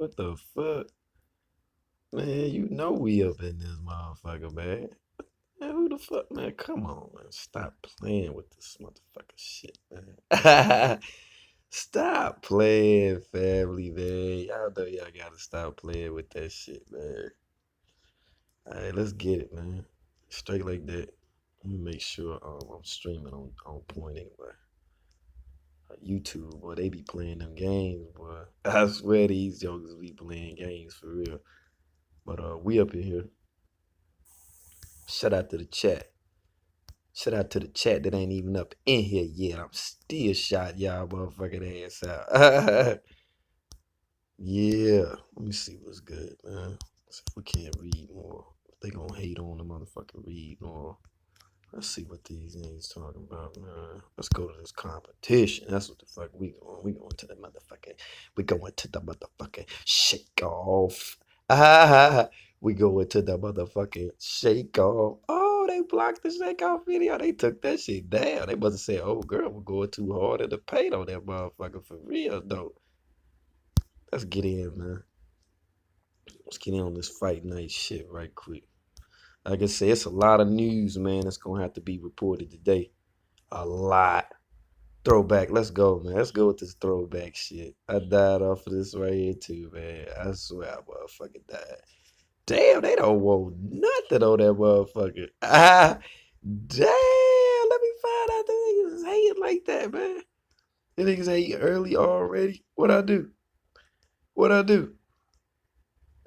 What the fuck? Man, you know we up in this motherfucker, man. Man, who the fuck, man? Come on, man. Stop playing with this motherfucker shit, man. Stop playing, family, man. Y'all know y'all gotta stop playing with that shit, man. All right, let's get it, man. Straight like that. Let me make sure I'm streaming on point anyway. YouTube, boy, they be playing them games, boy. I swear these jokers be playing games for real. But we up in here. Shout out to the chat. Shout out to the chat that ain't even up in here yet. I'm still shot y'all motherfucking ass out. Yeah. Let me see what's good, man. See if we can't read more. If they gonna hate on the motherfucking read more. Let's see what these niggas talking about, man. Let's go to this competition. That's what the fuck we going. We going to the motherfucking. We going to the motherfucking shake off. Ah, we going to the motherfucking shake off. Oh, they blocked the shake off video. They took that shit down. They must have said, "Oh, girl, we're going too hard in the paint on that motherfucker for real, though." Let's get in, man. Let's get in on this fight night shit right quick. Like I said, it's a lot of news, man. That's gonna have to be reported today. A lot. Throwback. Let's go, man. Let's go with this throwback shit. I died off of this right here too, man. I swear I motherfucking died. Damn, they don't want nothing on that motherfucker. Ah, damn. Let me find out the niggas hating like that, man. The niggas hate early already. What I do? What I do?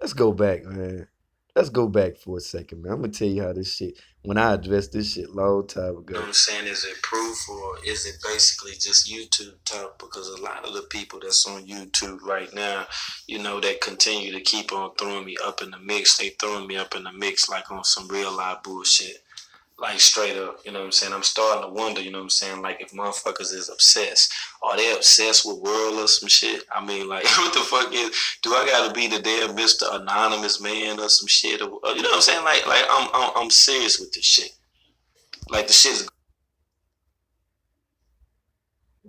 Let's go back, man. Let's go back for a second, man. I'm gonna tell you how this shit. When I addressed this shit long time ago. You know what I'm saying? Is it proof or is it basically just YouTube talk? Because a lot of the people that's on YouTube right now, they continue to keep on throwing me up in the mix. They throwing me up in the mix like on some real live bullshit. Like straight up, you know what I'm saying? I'm starting to wonder, you know what I'm saying, like if motherfuckers is obsessed. Are they obsessed with world or some shit? I mean, like, what the fuck is, do I gotta be the damn Mr. Anonymous man or some shit? Or, you know what I'm saying? Like I'm serious with this shit. Like the shit's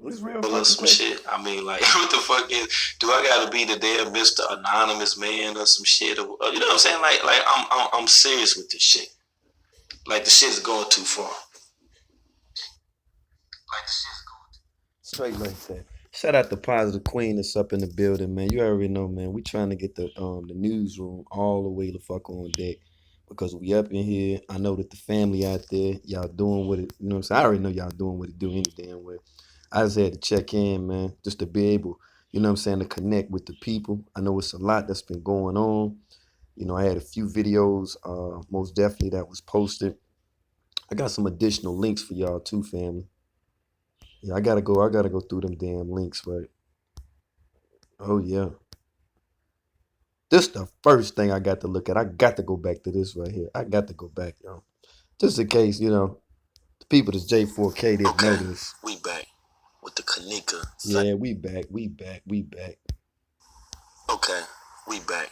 it's real or some shit. I mean, like, what the fuck is, do I gotta be the damn Mr. Anonymous man or some shit? Or, you know what I'm saying? Like I'm serious with this shit. Like the shit's going too far. Like the shit's going straight like that. Shout out to Positive Queen that's up in the building, man. You already know, man. We trying to get the newsroom all the way the fuck on deck because we up in here. I know that the family out there, y'all doing what it, you know what I'm saying? I already know y'all doing what it do any damn way. I just had to check in, man, just to be able, you know what I'm saying, to connect with the people. I know it's a lot that's been going on. I had a few videos, most definitely that was posted. I got some additional links for y'all too, family. Yeah, I gotta go through them damn links, right? Oh yeah. This the first thing I got to look at. I got to go back to this right here. I got to go back, y'all. Just in case, the people that's J4K didn't know this. We back with the Kanika. Yeah, we back. We back. We back. Okay, we back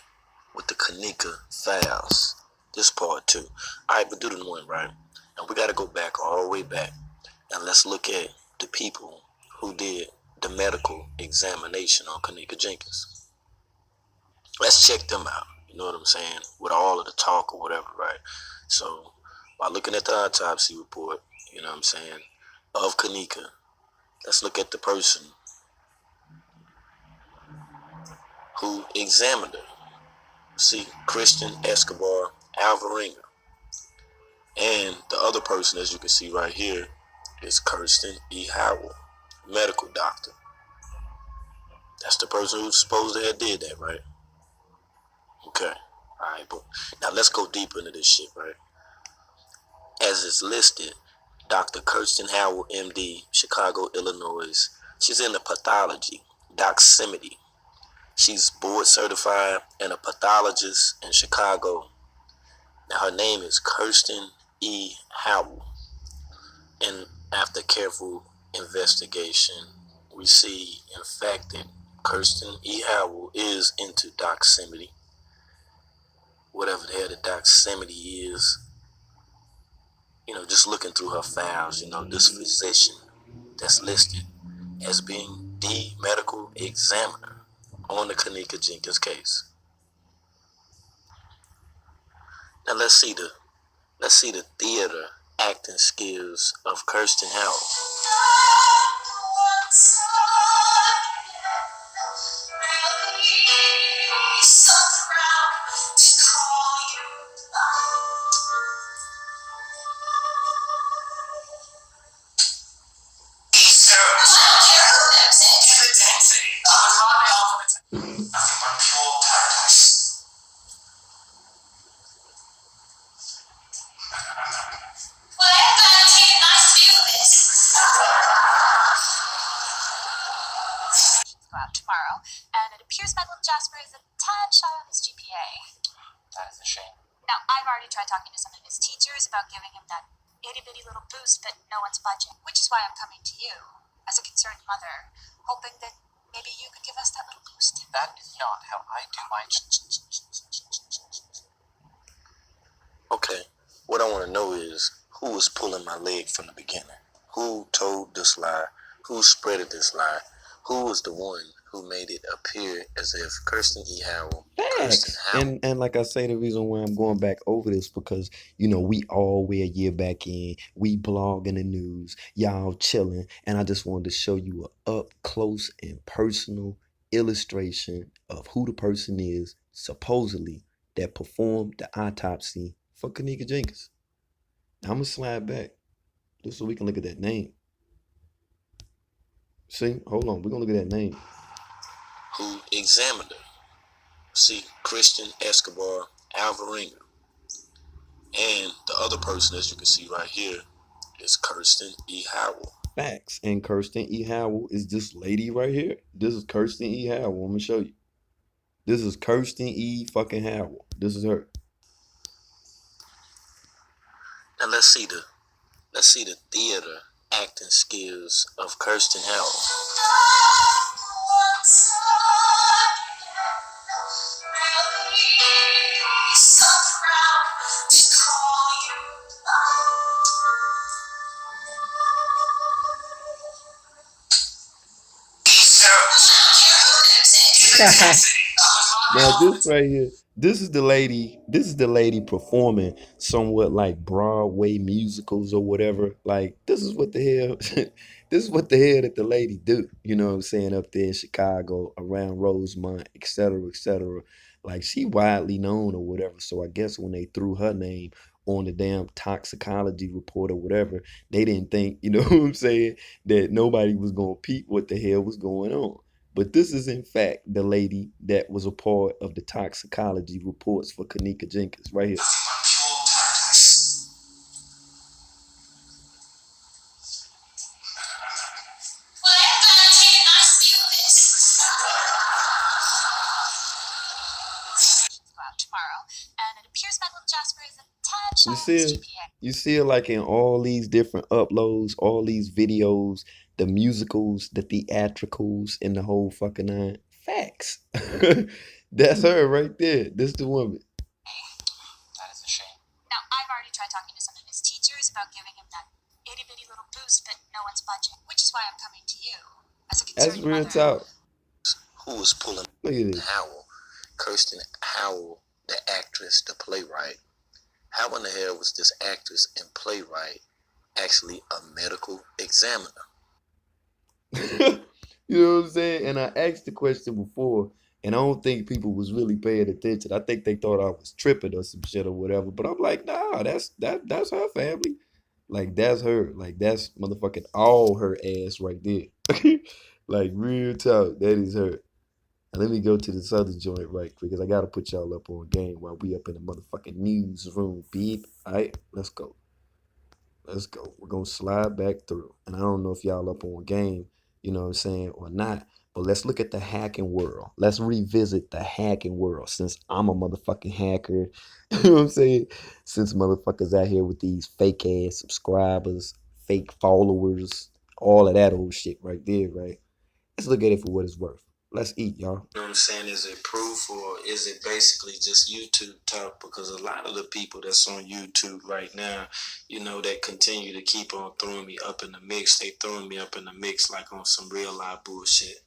with the Kanika files. This part two. Alright, but do the one, right? And we gotta go back all the way back. And let's look at the people who did the medical examination on Kanika Jenkins. Let's check them out. You know what I'm saying? With all of the talk or whatever, right? So, by looking at the autopsy report, you know what I'm saying, of Kanika, let's look at the person who examined her. See, Christian Escobar Alvarenga. And the other person, as you can see right here, is Kirsten E. Howell, medical doctor. That's the person who's supposed to have did that, right? Okay. Alright, but now let's go deeper into this shit, right? As it's listed, Dr. Kirsten Howell, MD, Chicago, Illinois. She's in the pathology, doximity. She's board certified and a pathologist in Chicago. Now her name is Kirsten E. Howell. And after careful investigation, we see, in fact, that Kirsten E. Howell is into doximity. Whatever the hell the doximity is, just looking through her files, this physician that's listed as being the medical examiner on the Kenneka Jenkins case. Now let's see the theater acting skills of Kirsten Howell. Tomorrow, and it appears my little Jasper is a tad shy on his GPA. That is a shame. Now, I've already tried talking to some of his teachers about giving him that itty-bitty little boost, but no one's budging, which is why I'm coming to you, as a concerned mother, hoping that maybe you could give us that little boost. That is not how I do my... Okay, what I want to know is who was pulling my leg from the beginning? Who told this lie? Who spreaded this lie? Who was the one who made it appear as if Kirsten E. Howell, Kirsten Howell. And like I say, the reason why I'm going back over this because we all wear a year back in, we blog in the news, y'all chilling, and I just wanted to show you a up close and personal illustration of who the person is supposedly that performed the autopsy for Kenneka Jenkins. Now I'm gonna slide back just so we can look at that name. See, hold on, we're gonna look at that name. Who examined her. See, Christian Escobar Alvarenga. And the other person, as you can see right here, is Kirsten E. Howell. Facts. And Kirsten E. Howell is this lady right here. This is Kirsten E. Howell. I'm gonna show you. This is Kirsten E. fucking Howell. This is her. Now let's see the theater acting skills of Kirsten Howell. Now this right here, this is the lady performing somewhat like Broadway musicals or whatever. Like this is what the hell this is what the hell that the lady do. You know what I'm saying, up there in Chicago, around Rosemont, etc., etc. Like she widely known or whatever. So I guess when they threw her name on the damn toxicology report or whatever, they didn't think, you know what I'm saying, that nobody was gonna peep what the hell was going on. But this is, in fact, the lady that was a part of the toxicology reports for Kenneka Jenkins, right here. Tomorrow, and it appears my little Jasper is a tad shy You on see his it? GPA. You see it like in all these different uploads, all these videos, the musicals, the theatricals, and the whole fucking nine. Facts. That's her right there. This the woman. That is a shame. Now, I've already tried talking to some of his teachers about giving him that itty-bitty little boost, but no one's budging, which is why I'm coming to you, as a That's concerned real mother. talk. Who was pulling Look at this. Howell? Kirsten Howell, the actress, the playwright. How in the hell was this actress and playwright actually a medical examiner? You know what I'm saying? And I asked the question before, and I don't think people was really paying attention. I think they thought I was tripping or some shit or whatever. But I'm like, nah, that's her family. Like that's her. Like that's motherfucking all her ass right there. Like real talk. That is her. And let me go to this other joint right quick, because I gotta put y'all up on game while we up in the motherfucking newsroom, beep. Alright, let's go. Let's go. We're gonna slide back through. And I don't know if y'all up on game, you know what I'm saying, or not. But let's look at the hacking world. Let's revisit the hacking world since I'm a motherfucking hacker. You know what I'm saying? Since motherfuckers out here with these fake ass subscribers, fake followers, all of that old shit right there, right? Let's look at it for what it's worth. Let's eat, y'all. You know what I'm saying? Is it proof or is it basically just YouTube talk? Because a lot of the people that's on YouTube right now, that continue to keep on throwing me up in the mix, they throwing me up in the mix like on some real live bullshit.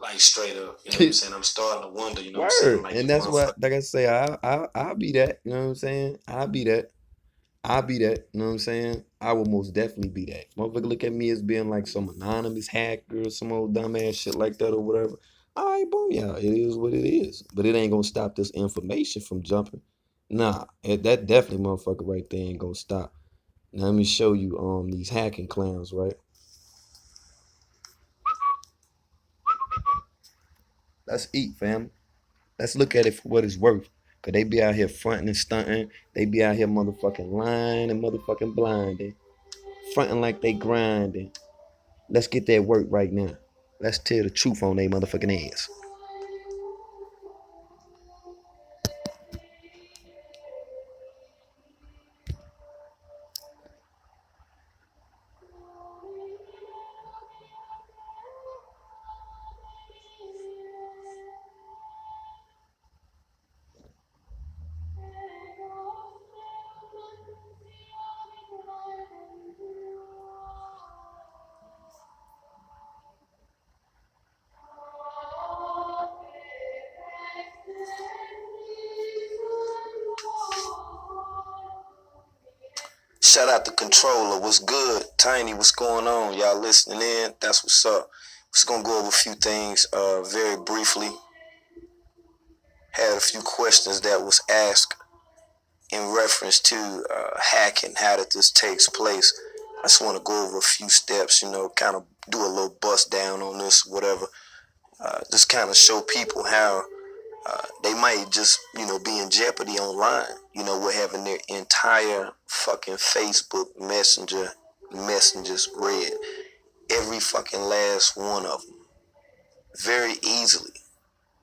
Like straight up, you know what I'm saying? I'm starting to wonder, you know what I'm saying? Word. Like And if that's what, motherfucker, like I say, I'll be that. You know what I'm saying? I'll be that. I'll be that. You know what I'm saying? I will most definitely be that. Motherfucker look at me as being like some anonymous hacker or some old dumbass shit like that or whatever. All right, boom, yeah, it is what it is. But it ain't gonna stop this information from jumping. Nah, that definitely motherfucker right there ain't gonna stop. Now let me show you these hacking clowns, right? Let's eat, fam. Let's look at it for what it's worth. Cause they be out here fronting and stunting. They be out here motherfucking lying and motherfucking blinding. Fronting like they grinding. Let's get that work right now. Let's tell the truth on they motherfucking ass. Shout out to Controller. What's good? Tiny, what's going on? Y'all listening in? That's what's up. Just gonna go over a few things very briefly. Had a few questions that was asked in reference to hacking. How did this takes place? I just want to go over a few steps, kind of do a little bust down on this, whatever. Just kind of show people how they might just, be in jeopardy online, with having their entire fucking Facebook messengers read. Every fucking last one of them. Very easily.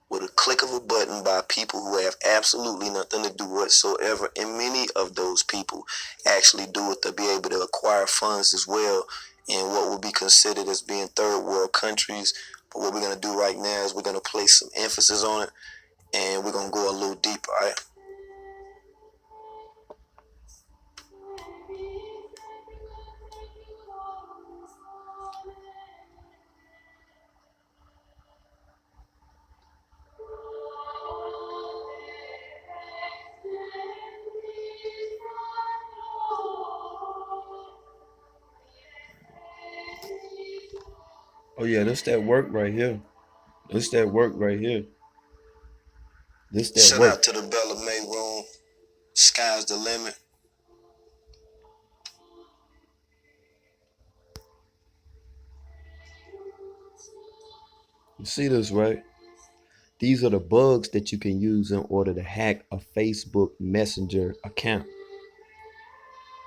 With a click of a button by people who have absolutely nothing to do whatsoever. And many of those people actually do it to be able to acquire funds as well in what would be considered as being third world countries. But what we're going to do right now is we're going to place some emphasis on it. And we're going to go a little deeper, all right? Oh yeah, this that work right here. This that work right here. This that Shout work. Out to the Bella May room. Sky's the limit. You see this, right? These are the bugs that you can use in order to hack a Facebook Messenger account.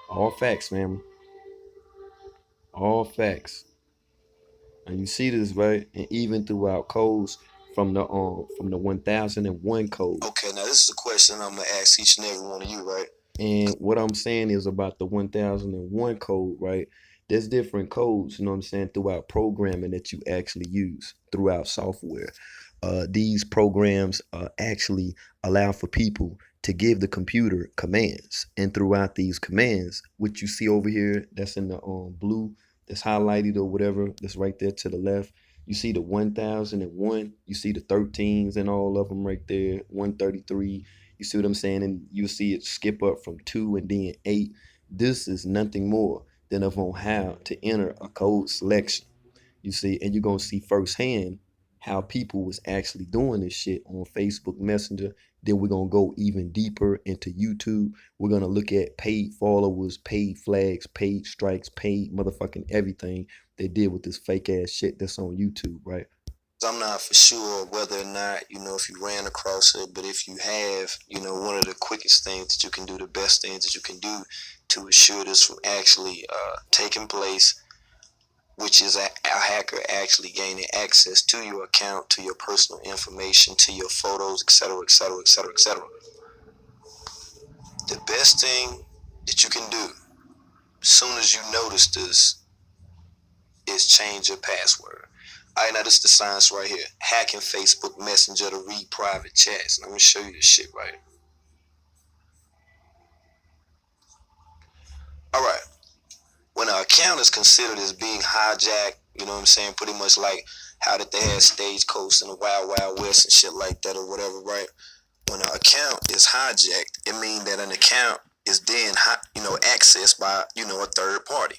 All facts, man. All facts. And you see this, right? And even throughout codes from the 1001 code. Okay, now this is a question I'm gonna ask each and every one of you, right? And what I'm saying is about the 1001 code, right? There's different codes, you know what I'm saying, throughout programming that you actually use throughout software. These programs actually allow for people to give the computer commands. And throughout these commands, which you see over here, that's in the blue, that's highlighted or whatever, that's right there to the left. You see the 1001, you see the 13s and all of them right there, 133. You see what I'm saying? And you see it skip up from 2 and then 8. This is nothing more than of on how to enter a code selection. You see, and you're going to see firsthand how people was actually doing this shit on Facebook Messenger. Then we're going to go even deeper into YouTube. We're going to look at paid followers, paid flags, paid strikes, paid motherfucking everything they did with this fake ass shit that's on YouTube, right? I'm not for sure whether or not, if you ran across it, but if you have, one of the quickest things that you can do, the best things that you can do to assure this from actually taking place, which is a hacker actually gaining access to your account, to your personal information, to your photos, etc., etc., etc., etc. The best thing that you can do, as soon as you notice this, is change your password. All right, now this is the science right here. Hacking Facebook Messenger to read private chats. And I'm going to show you this shit, right? All right. When an account is considered as being hijacked, You know what I'm saying? Pretty much like how that they had Stagecoach and the Wild Wild West and shit like that or whatever, right? When an account is hijacked, it means that an account is then, accessed by, a third party.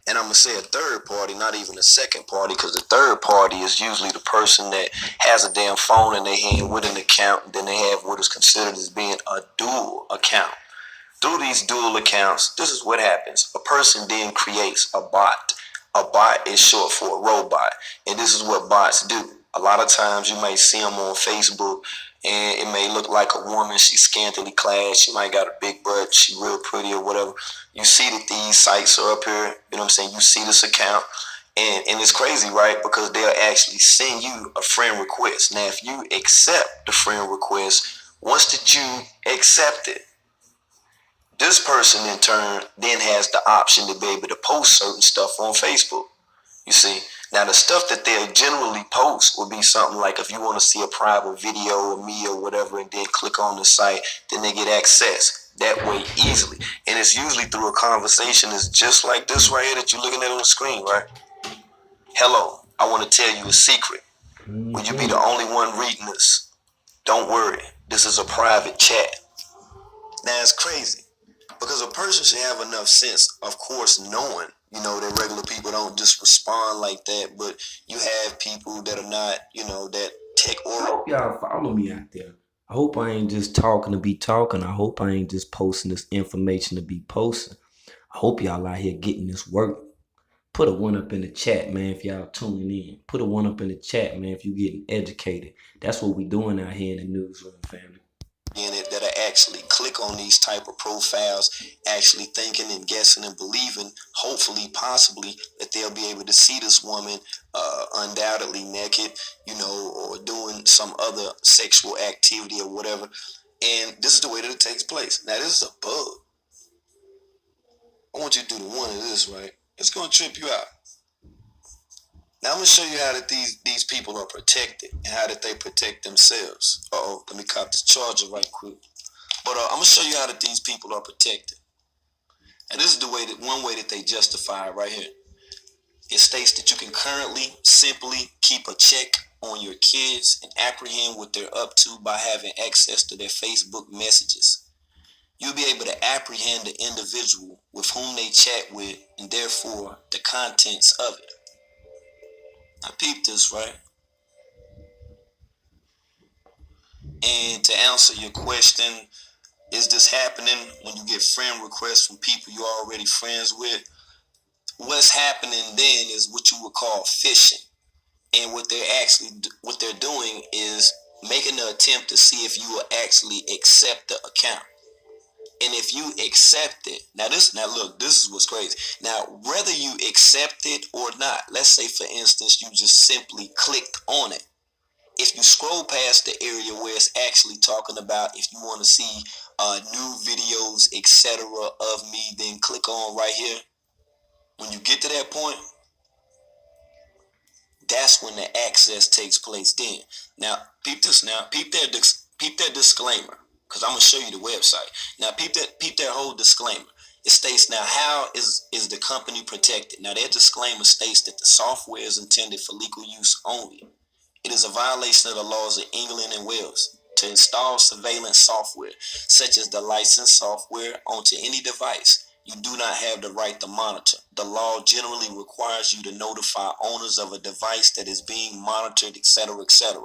And I'm going to say a third party, not even a second party, because the third party is usually the person that has a damn phone in their hand with an account, and then they have what is considered as being a dual account. Through these dual accounts, this is what happens. A person then creates a bot. A bot is short for a robot, and this is what bots do. A lot of times you might see them on Facebook, and it may look like a woman. She's scantily clad. She might got a big butt. She real pretty or whatever. You see that these sites are up here. You know what I'm saying? You see this account, and it's crazy, right? Because they'll actually send you a friend request. Now, if you accept the friend request, once that you accept it, this person in turn then has the option to be able to post certain stuff on Facebook. You see, now the stuff that they'll generally post will be something like if you want to see a private video of me or whatever and then click on the site, then they get access that way easily. And it's usually through a conversation that's just like this right here that you're looking at on the screen, right? Hello, I want to tell you a secret. Will you be the only one reading this? Don't worry, this is a private chat. Now it's crazy. Because a person should have enough sense, of course, knowing, that regular people don't just respond like that, but you have people that are not, that tech I or. hope y'all follow me out there. I hope I ain't just talking to be talking. I hope I ain't just posting this information to be posting. I hope y'all out here getting this work. Put a one up in the chat, man, if y'all tuning in. Put a one up in the chat, man, if you getting educated. That's what we doing out here in the newsroom, family. In it that are actually click on these type of profiles, actually thinking and guessing and believing, hopefully, possibly, that they'll be able to see this woman undoubtedly naked, or doing some other sexual activity or whatever. And this is the way that it takes place. Now, this is a bug. I want you to do the one of this, right? It's going to trip you out. Now, I'm going to show you how that these people are protected and how that they protect themselves. Let me cop this charger right quick. But I'm going to show you how that these people are protected. And this is one way that they justify it right here. It states that you can currently simply keep a check on your kids and apprehend what they're up to by having access to their Facebook messages. You'll be able to apprehend the individual with whom they chat with and therefore the contents of it. Now peep this, right? And to answer your question, is this happening when you get friend requests from people you're already friends with? What's happening then is what you would call phishing. And what they're doing is making the attempt to see if you will actually accept the account. And if you accept it, now look, this is what's crazy. Now, whether you accept it or not, let's say for instance, you just simply clicked on it. If you scroll past the area where it's actually talking about if you want to see new videos, etc. of me, then click on right here. When you get to that point, that's when the access takes place then. Now, peep this now. Peep that disclaimer. Because I'm going to show you the website. Now, peep that whole disclaimer. It states now, how is the company protected? Now, their disclaimer states that the software is intended for legal use only. It is a violation of the laws of England and Wales to install surveillance software, such as the licensed software, onto any device. You do not have the right to monitor. The law generally requires you to notify owners of a device that is being monitored, etc., etc.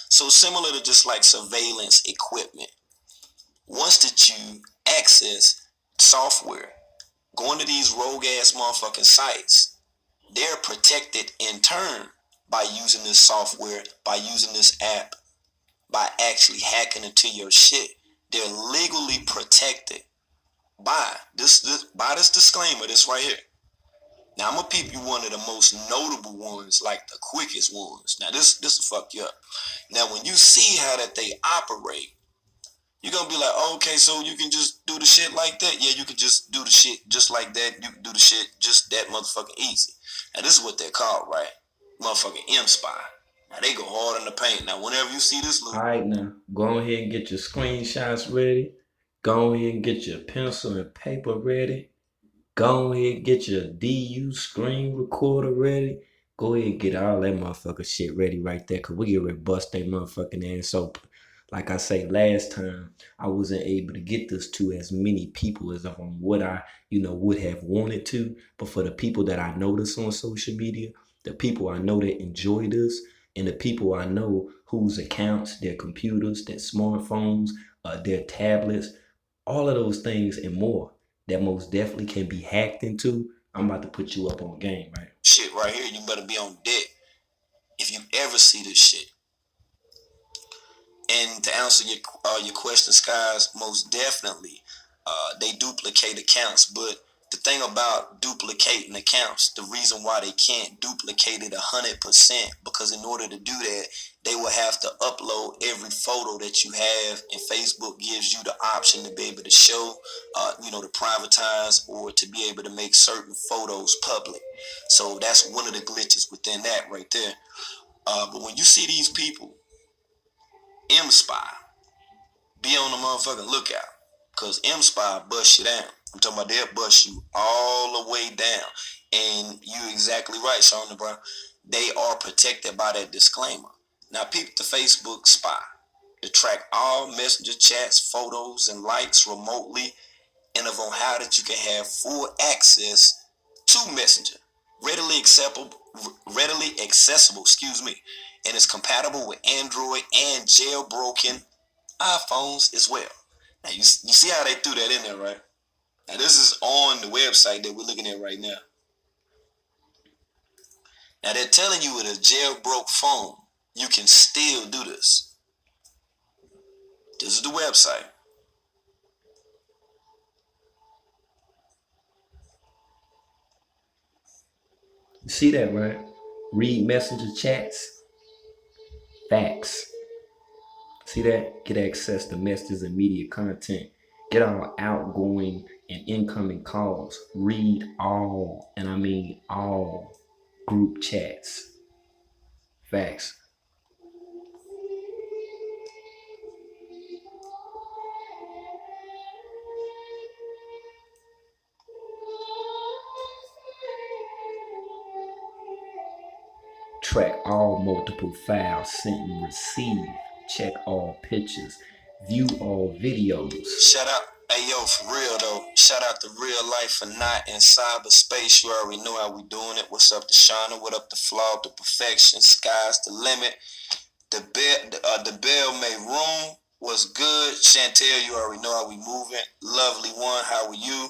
So similar to just like surveillance equipment. Once that you access software, going to these rogue ass motherfucking sites, they're protected in turn by using this software, by using this app, by actually hacking into your shit. They're legally protected by this disclaimer, this right here. Now I'm gonna peep you one of the most notable ones, like the quickest ones. Now this will fuck you up. Now when you see how that they operate, you're gonna be like, oh, okay, so you can just do the shit like that? Yeah, you can just do the shit just like that. You can do the shit just that motherfucking easy. Now this is what they're called, right? Motherfucking M-Spy. Now they go hard in the paint. Now whenever you see this little... Alright, now go ahead and get your screenshots ready. Go ahead and get your pencil and paper ready. Go ahead and get your DU screen recorder ready. Go ahead and get all that motherfucker shit ready right there, cause we get ready to bust that motherfucking ass open. Like I say, last time I wasn't able to get this to as many people as on what I, would have wanted to. But for the people that I notice on social media, the people I know that enjoy this, and the people I know whose accounts, their computers, their smartphones, their tablets, all of those things and more that most definitely can be hacked into, I'm about to put you up on game, right? Shit right here, you better be on deck if you ever see this shit. And to answer your question, Skies, most definitely, they duplicate accounts. But the thing about duplicating accounts, the reason why they can't duplicate it 100%, because in order to do that, they will have to upload every photo that you have, and Facebook gives you the option to be able to show, to privatize or to be able to make certain photos public. So that's one of the glitches within that right there. But when you see these people, M-Spy, be on the motherfucking lookout, because M-Spy bust you down. I'm talking about they'll bust you all the way down. And you exactly right, Shawnee Brown. They are protected by that disclaimer. Now, peep the Facebook spy to track all messenger chats, photos, and likes remotely, and of on how that you can have full access to Messenger, readily accessible, and is compatible with Android and jailbroken iPhones as well. Now you see how they threw that in there, right? Now this is on the website that we're looking at right now. Now they're telling you with a jailbroke phone, you can still do this. This is the website. You see that, right? Read messenger chats. Facts. See that? Get access to messages and media content. Get all outgoing and incoming calls. Read all, and I mean all, group chats. Facts. Track all multiple files sent and received. Check all pictures. View all videos. Shout out, hey yo, for real though. Shout out to Real Life for not in cyberspace. You already know how we doing it. What's up to Shauna? What up to Flawed to Perfection? Sky's the limit. The Bell made room. Was good. Chantel, you already know how we moving. Lovely one, how are you?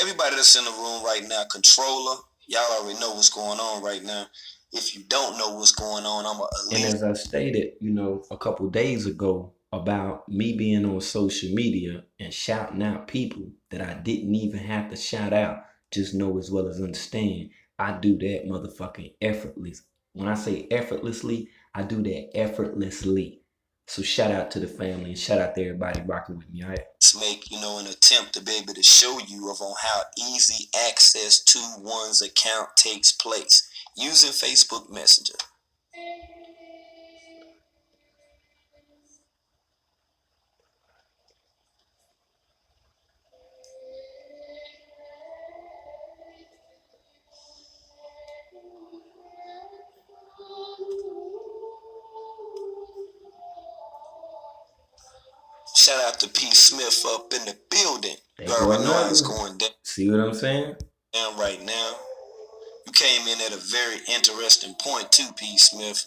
Everybody that's in the room right now, controller, y'all already know what's going on right now. If you don't know what's going on, I'm a And as I stated, a couple days ago about me being on social media and shouting out people that I didn't even have to shout out, just know as well as understand, I do that motherfucking effortless. When I say effortlessly, I do that effortlessly. So shout out to the family and shout out to everybody rocking with me, all right? make an attempt to be able to show you of on how easy access to one's account takes place using Facebook Messenger. Shout out to P. Smith up in the building. You already know how it's going down. See what I'm saying? Down right now. You came in at a very interesting point too, P. Smith.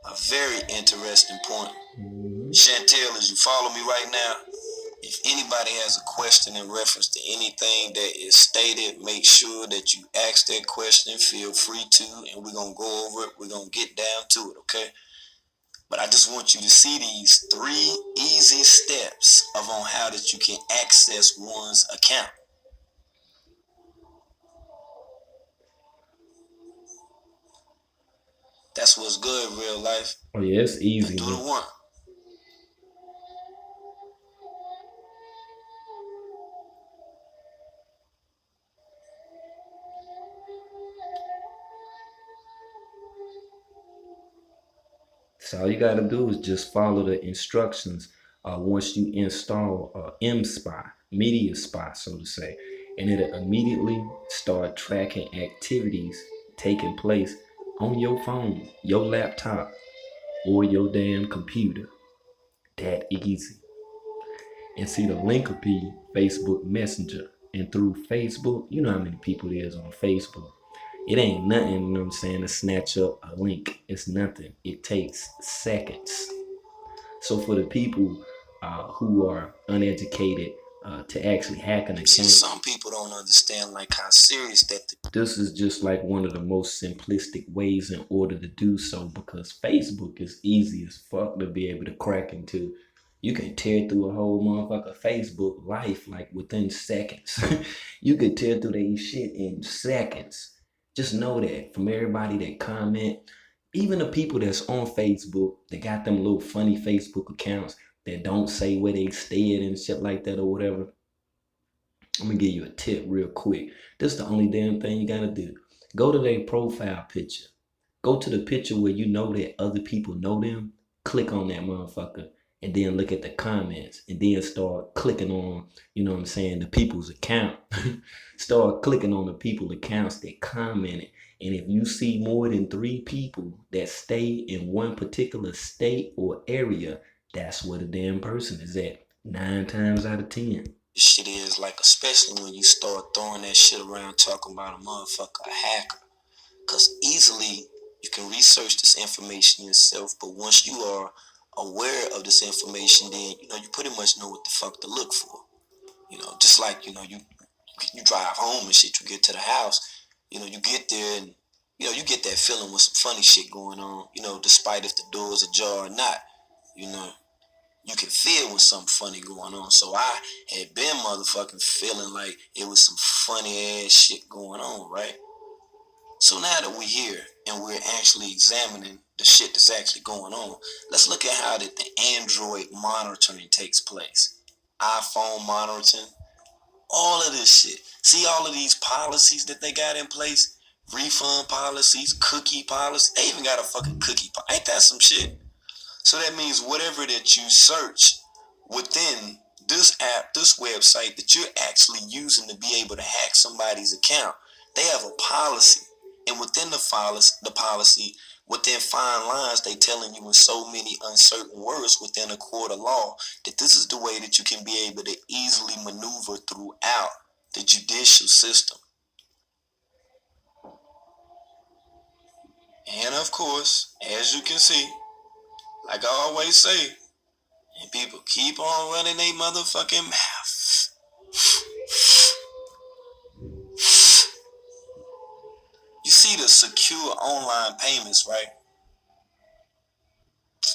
A very interesting point. Chantel, as you follow me right now, if anybody has a question in reference to anything that is stated, make sure that you ask that question. Feel free to, and we're going to go over it. We're going to get down to it, okay? But I just want you to see these 3 easy steps of on how that you can access one's account. That's what's good, real life. Oh yeah, it's easy. Do the one. So all you gotta do is just follow the instructions once you install M-Spy, Media Spy, so to say, and it'll immediately start tracking activities taking place on your phone, your laptop, or your damn computer. That easy. And see, the link will be Facebook Messenger. And through Facebook, you know how many people there is on Facebook. It ain't nothing, you know what I'm saying, to snatch up a link. It's nothing. It takes seconds. So for the people who are uneducated to actually hack an account, some people don't understand like how serious that. This is just like one of the most simplistic ways in order to do so, because Facebook is easy as fuck to be able to crack into. You can tear through a whole motherfucker Facebook life like within seconds. You could tear through their shit in seconds. Just know that from everybody that comment, even the people that's on Facebook, they got them little funny Facebook accounts that don't say where they stayed and shit like that or whatever. I'm gonna give you a tip real quick. This is the only damn thing you gotta do. Go to their profile picture. Go to the picture where you know that other people know them. Click on that motherfucker. And then look at the comments. And then start clicking on, you know what I'm saying, the people's account. Start clicking on the people's accounts that commented. And if you see more than 3 people that stay in one particular state or area, that's where the damn person is at. 9 times out of 10. Shit is like, especially when you start throwing that shit around talking about a motherfucker, a hacker. Because easily you can research this information yourself, but once you are aware of this information, then you pretty much know what the fuck to look for. Just like you drive home and shit, you get to the house, you get there and you get that feeling with some funny shit going on, despite if the door's ajar or not, you can feel when something funny going on. So I had been motherfucking feeling like it was some funny ass shit going on, right? So now that we're here and we're actually examining the shit that's actually going on, let's look at how the Android monitoring takes place. iPhone monitoring, all of this shit. See all of these policies that they got in place? Refund policies, cookie policies. They even got a fucking cookie policy. Ain't that some shit? So that means whatever that you search within this app, this website that you're actually using to be able to hack somebody's account, they have a policy. And within the policy, within fine lines, they telling you in so many uncertain words within a court of law that this is the way that you can be able to easily maneuver throughout the judicial system. And of course, as you can see, like I always say, and people keep on running their motherfucking mouth. You see the secure online payments, right?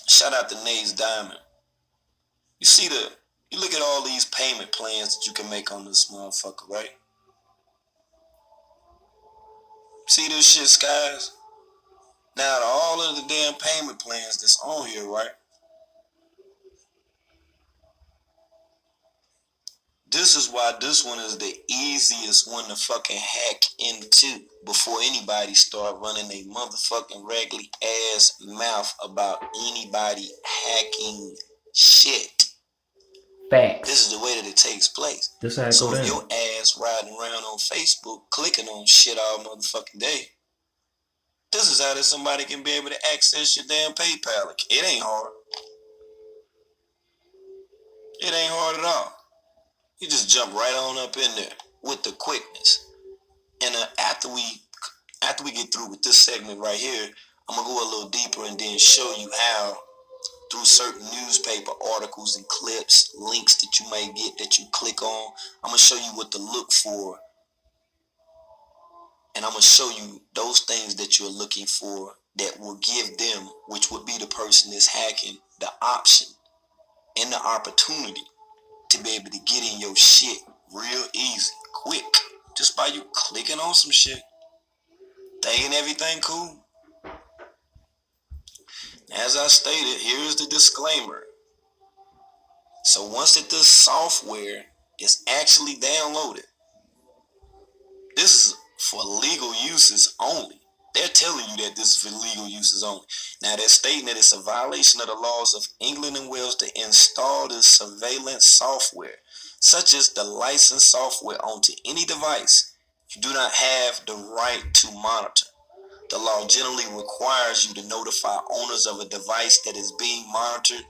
Shout out to Naze Diamond. You look at all these payment plans that you can make on this motherfucker, right? See this shit, guys? Now, all of the damn payment plans that's on here, right? This is why this one is the easiest one to fucking hack into before anybody start running a motherfucking raggedy ass mouth about anybody hacking shit. Facts. This is the way that it takes place. So if your ass riding around on Facebook clicking on shit all motherfucking day, this is how that somebody can be able to access your damn PayPal. It ain't hard. It ain't hard at all. You just jump right on up in there with the quickness. And after we get through with this segment right here, I'm gonna go a little deeper and then show you how, through certain newspaper articles and clips, links that you may get that you click on, I'm gonna show you what to look for. And I'm gonna show you those things that you're looking for that will give them, which would be the person that's hacking, the option and the opportunity to be able to get in your shit real easy, quick, just by you clicking on some shit, thinking everything cool. As I stated, here's the disclaimer. So once that this software is actually downloaded, this is for legal uses only. They're telling you that this is for legal uses only. Now they're stating that it's a violation of the laws of England and Wales to install this surveillance software, such as the licensed software, onto any device. You do not have the right to monitor. The law generally requires you to notify owners of a device that is being monitored.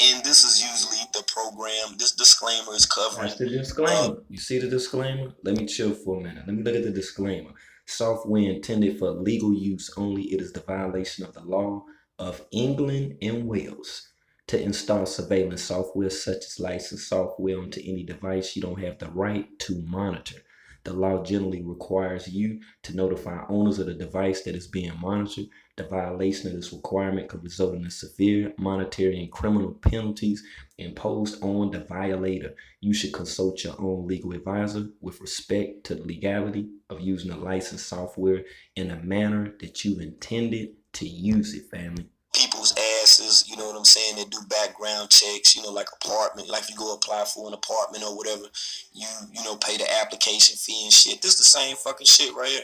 And this is usually the program. This disclaimer is covering. That's the disclaimer. You see the disclaimer? Let me chill for a minute. Let me look at the disclaimer. Software intended for legal use only. It is the violation of the law of England and Wales to install surveillance software such as licensed software onto any device you don't have the right to monitor. The law generally requires you to notify owners of the device that is being monitored. The violation of this requirement could result in severe monetary and criminal penalties imposed on the violator. You should consult your own legal advisor with respect to the legality of using a licensed software in a manner that you intended to use it, family. People's asses, you know what I'm saying? They do background checks, you know, like apartment, like you go apply for an apartment or whatever, you know, pay the application fee and shit. This the same fucking shit right here.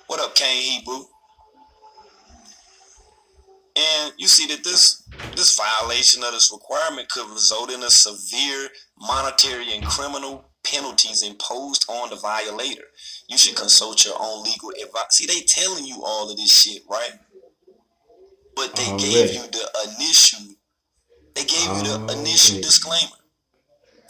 What up, Kane Hebrew? And you see that this violation of this requirement could result in a severe monetary and criminal penalties imposed on the violator. You should consult your own legal advice. See, they telling you all of this shit, right? But they gave you the initial disclaimer.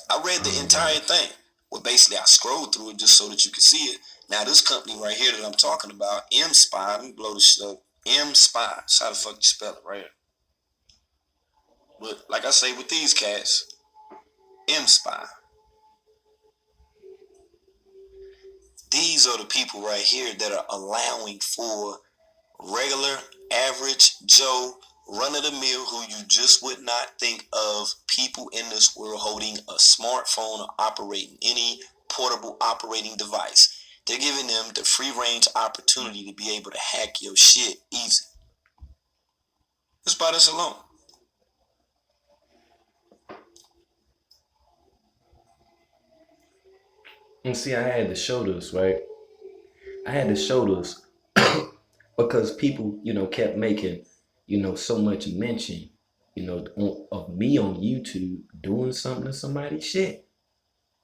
I read the entire thing. Well, basically, I scrolled through it just so that you could see it. Now, this company right here that I'm talking about, M-Spy, let me blow this shit up. M-Spy. That's how the fuck you spell it right here. But like I say with these cats, M-Spy. These are the people right here that are allowing for regular, average Joe, run-of-the-mill, who you just would not think of, people in this world holding a smartphone or operating any portable operating device. They're giving them the free-range opportunity to be able to hack your shit easy. Just by this alone. And see, I had to show this, right? I had to show this because people, you know, kept making, you know, so much mention, you know, of me on YouTube doing something to somebody. Shit,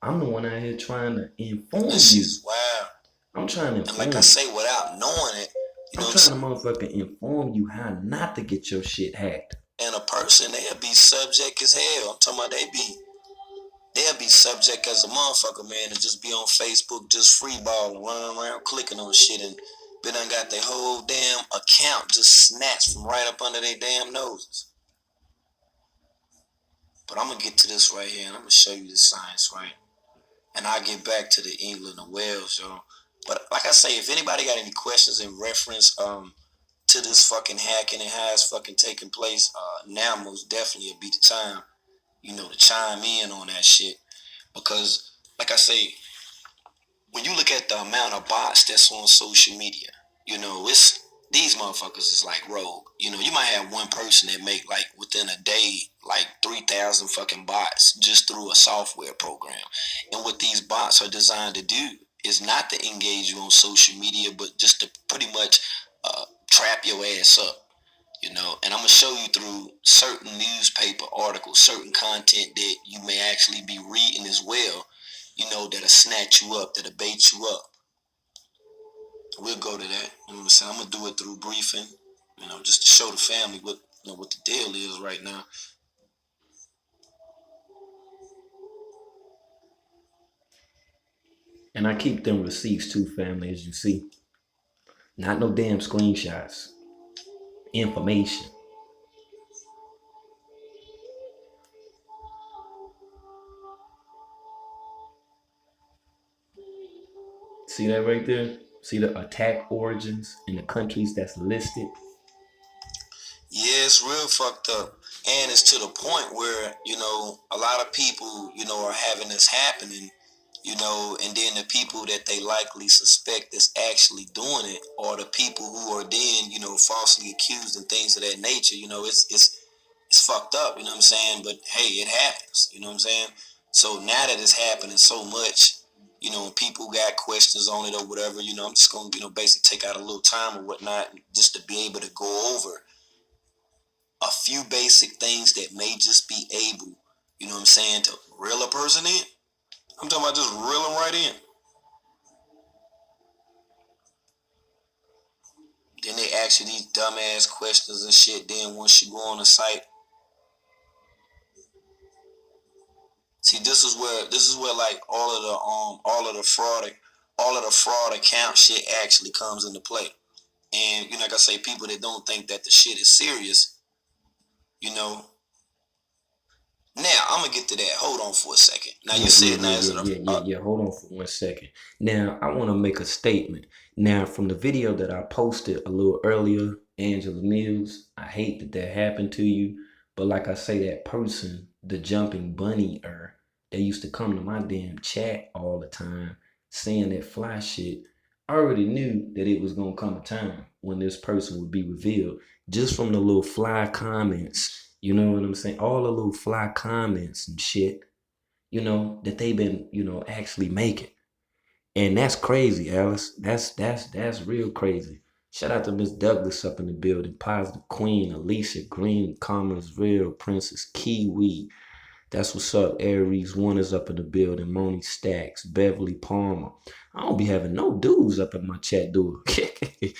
I'm the one out here trying to inform This you. is wild. I'm trying to inform And like I say, without knowing it, you know, I'm trying to motherfucking inform you how not to get your shit hacked. And a person, they'll be subject as hell. I'm talking about they'll be subject as a motherfucker, man, to just be on Facebook, just freeballing, running around, clicking on shit, and they done got their whole damn account just snatched from right up under their damn noses. But I'm gonna get to this right here, and I'm gonna show you the science, right? And I'll get back to the England and Wales, yo. But like I say, if anybody got any questions in reference to this fucking hacking and how it's fucking taking place, now most definitely will be the time, you know, to chime in on that shit. Because, like I say, when you look at the amount of bots that's on social media, you know, these motherfuckers is like rogue. You know, you might have one person that make like within a day like 3,000 fucking bots just through a software program. And what these bots are designed to do is not to engage you on social media, but just to pretty much trap your ass up. You know, and I'm going to show you through certain newspaper articles, certain content that you may actually be reading as well, you know, that'll snatch you up, that'll bait you up. We'll go to that. You know what I'm saying? I'm going to do it through briefing, you know, just to show the family what, you know, what the deal is right now. And I keep them receipts too, family, as you see. Not no damn screenshots. Information. See that right there? See the attack origins in the countries that's listed? Yeah, it's real fucked up. And it's to the point where, you know, a lot of people, you know, are having this happening, you know, and then the people that they likely suspect is actually doing it are the people who are then, you know, falsely accused and things of that nature. You know, it's fucked up, you know what I'm saying? But hey, it happens, you know what I'm saying? So now that it's happening so much, you know, when people got questions on it or whatever, you know, I'm just going to, you know, basically take out a little time or whatnot just to be able to go over a few basic things that may just be able, you know what I'm saying, to reel a person in. I'm talking about just reel them right in. Then they ask you these dumbass questions and shit. Then once you go on the site, see, this is where like all of the fraud account shit actually comes into play. And you know, like I say, people that don't think that the shit is serious, you know. Now I'm gonna get to that. Hold on for a second. Now you said Hold on for 1 second. Now I want to make a statement. Now from the video that I posted a little earlier, Angela Mills, I hate that happened to you. But like I say, that person, the jumping bunny, they used to come to my damn chat all the time saying that fly shit. I already knew that it was gonna come a time when this person would be revealed just from the little fly comments. You know what I'm saying? All the little fly comments and shit, you know, that they've been, you know, actually making. And that's crazy, Alice. That's real crazy. Shout out to Miss Douglas up in the building. Positive Queen, Alicia Green, Commerce Real, Princess Kiwi. That's what's up. Aries One is up in the building. Moni Stacks, Beverly Palmer. I don't be having no dudes up in my chat, do it.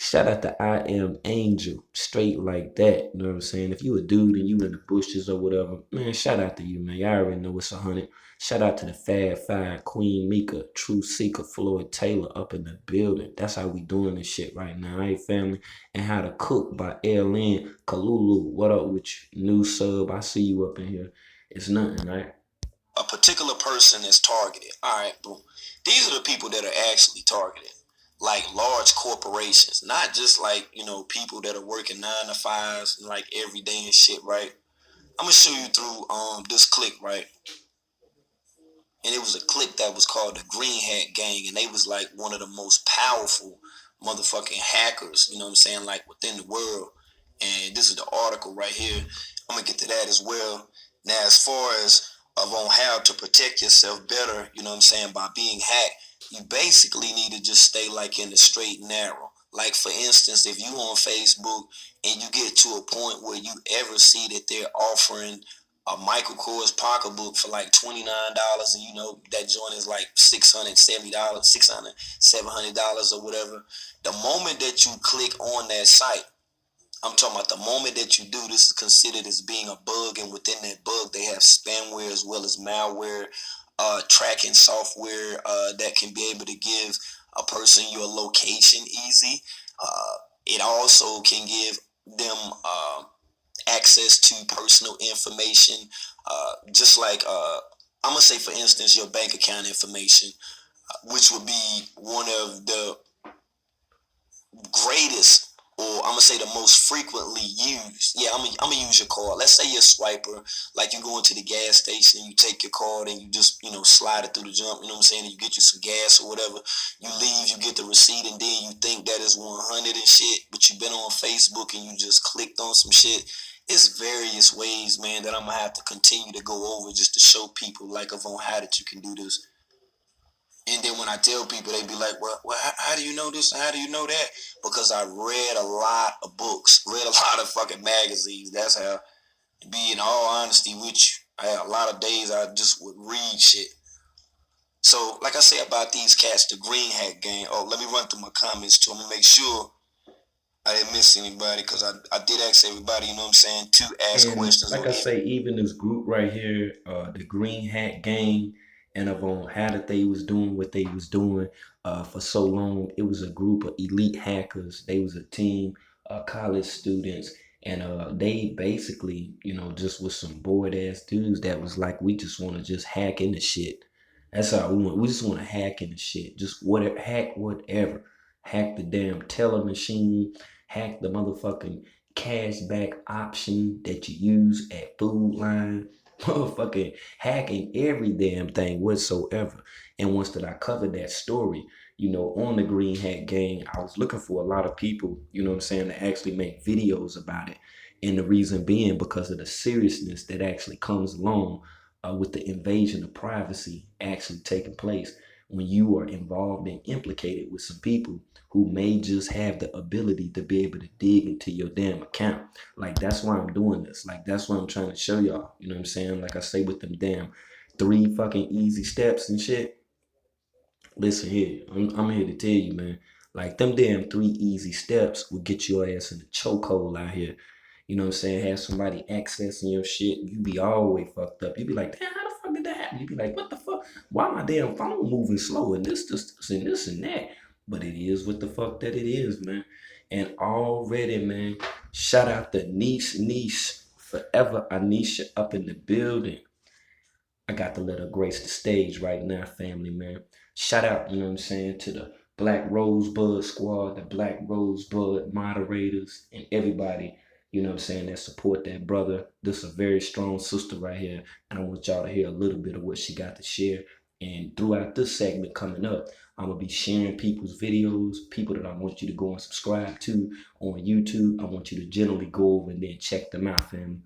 Shout out to I Am Angel. Straight like that. You know what I'm saying? If you a dude and you in the bushes or whatever, man, shout out to you, man. Y'all already know it's 100. Shout out to the Fab Five, Queen Mika, True Seeker, Floyd Taylor up in the building. That's how we doing this shit right now, right, family? And How to Cook by LN. Kalulu, what up with you? New sub, I see you up in here. It's nothing, right? A particular person is targeted. All right, boom. These are the people that are actually targeted. Like large corporations, not just like, you know, people that are working 9 to 5s like every day and shit, right? I'm gonna show you through this click, right? And it was a clique that was called the Green Hat Gang, and they was like one of the most powerful motherfucking hackers, you know what I'm saying, like within the world. And this is the article right here. I'm gonna get to that as well. Now, as far as on how to protect yourself better, you know what I'm saying, by being hacked, you basically need to just stay like in the straight and narrow. Like for instance, if you on Facebook and you get to a point where you ever see that they're offering a Michael Kors pocketbook for like $29, and you know that joint is like $670, $700 or whatever. The moment that you click on that site, I'm talking about the moment that you do, this is considered as being a bug, and within that bug, they have spamware as well as malware, tracking software that can be able to give a person your location easy. It also can give them access to personal information, just like I'm gonna say, for instance, your bank account information, which would be one of the greatest, or I'm gonna say the most frequently used. Yeah, I'm gonna use your card. Let's say you're a swiper, like you go into the gas station and you take your card and you just, you know, slide it through the jump, you know what I'm saying, and you get you some gas or whatever. You leave, you get the receipt, and then you think that is 100 and shit, but you've been on Facebook and you just clicked on some shit. It's various ways, man, that I'm gonna have to continue to go over just to show people, like, of on how that you can do this. And then when I tell people, they be like, well, how do you know this? How do you know that? Because I read a lot of books, read a lot of fucking magazines. That's how, to be in all honesty with you, I had a lot of days I just would read shit. So, like I say about these cats, the Green Hat Gang. Oh, let me run through my comments too. I'm gonna make sure I didn't miss anybody, because I did ask everybody, you know what I'm saying, to ask questions. Like I say, even this group right here, the Green Hat Gang, and of on how that they was doing what they was doing for so long. It was a group of elite hackers. They was a team, college students, and they basically, you know, just was some bored ass dudes that was like, we just want to just hack into shit. That's all we want. We just want to hack into shit. Just whatever, hack whatever. Hack the damn teller machine. Hack the motherfucking cashback option that you use at Food Line. Motherfucking hacking every damn thing whatsoever. And once that I covered that story, you know, on the Green Hat Gang, I was looking for a lot of people, you know what I'm saying, to actually make videos about it. And the reason being because of the seriousness that actually comes along with the invasion of privacy actually taking place when you are involved and implicated with some people who may just have the ability to be able to dig into your damn account. Like, that's why I'm doing this. Like, that's why I'm trying to show y'all. You know what I'm saying? Like I say, with them damn 3 fucking easy steps and shit. Listen here. I'm here to tell you, man. Like them damn 3 easy steps will get your ass in the chokehold out here. You know what I'm saying? Have somebody accessing your shit, you be all the way fucked up. You be like, damn, how the fuck did that happen? You be like, what the fuck? Why my damn phone moving slow and this and this and that? But it is what the fuck that it is, man. And already, man, shout out to niece, forever Anisha up in the building. I got to let her grace the stage right now, family, man. Shout out, you know what I'm saying, to the Black Rosebud squad, the Black Rosebud moderators, and everybody, you know what I'm saying, that support that brother. This is a very strong sister right here, and I want y'all to hear a little bit of what she got to share. And throughout this segment coming up, I'm going to be sharing people's videos, people that I want you to go and subscribe to on YouTube. I want you to generally go over and then check them out, family.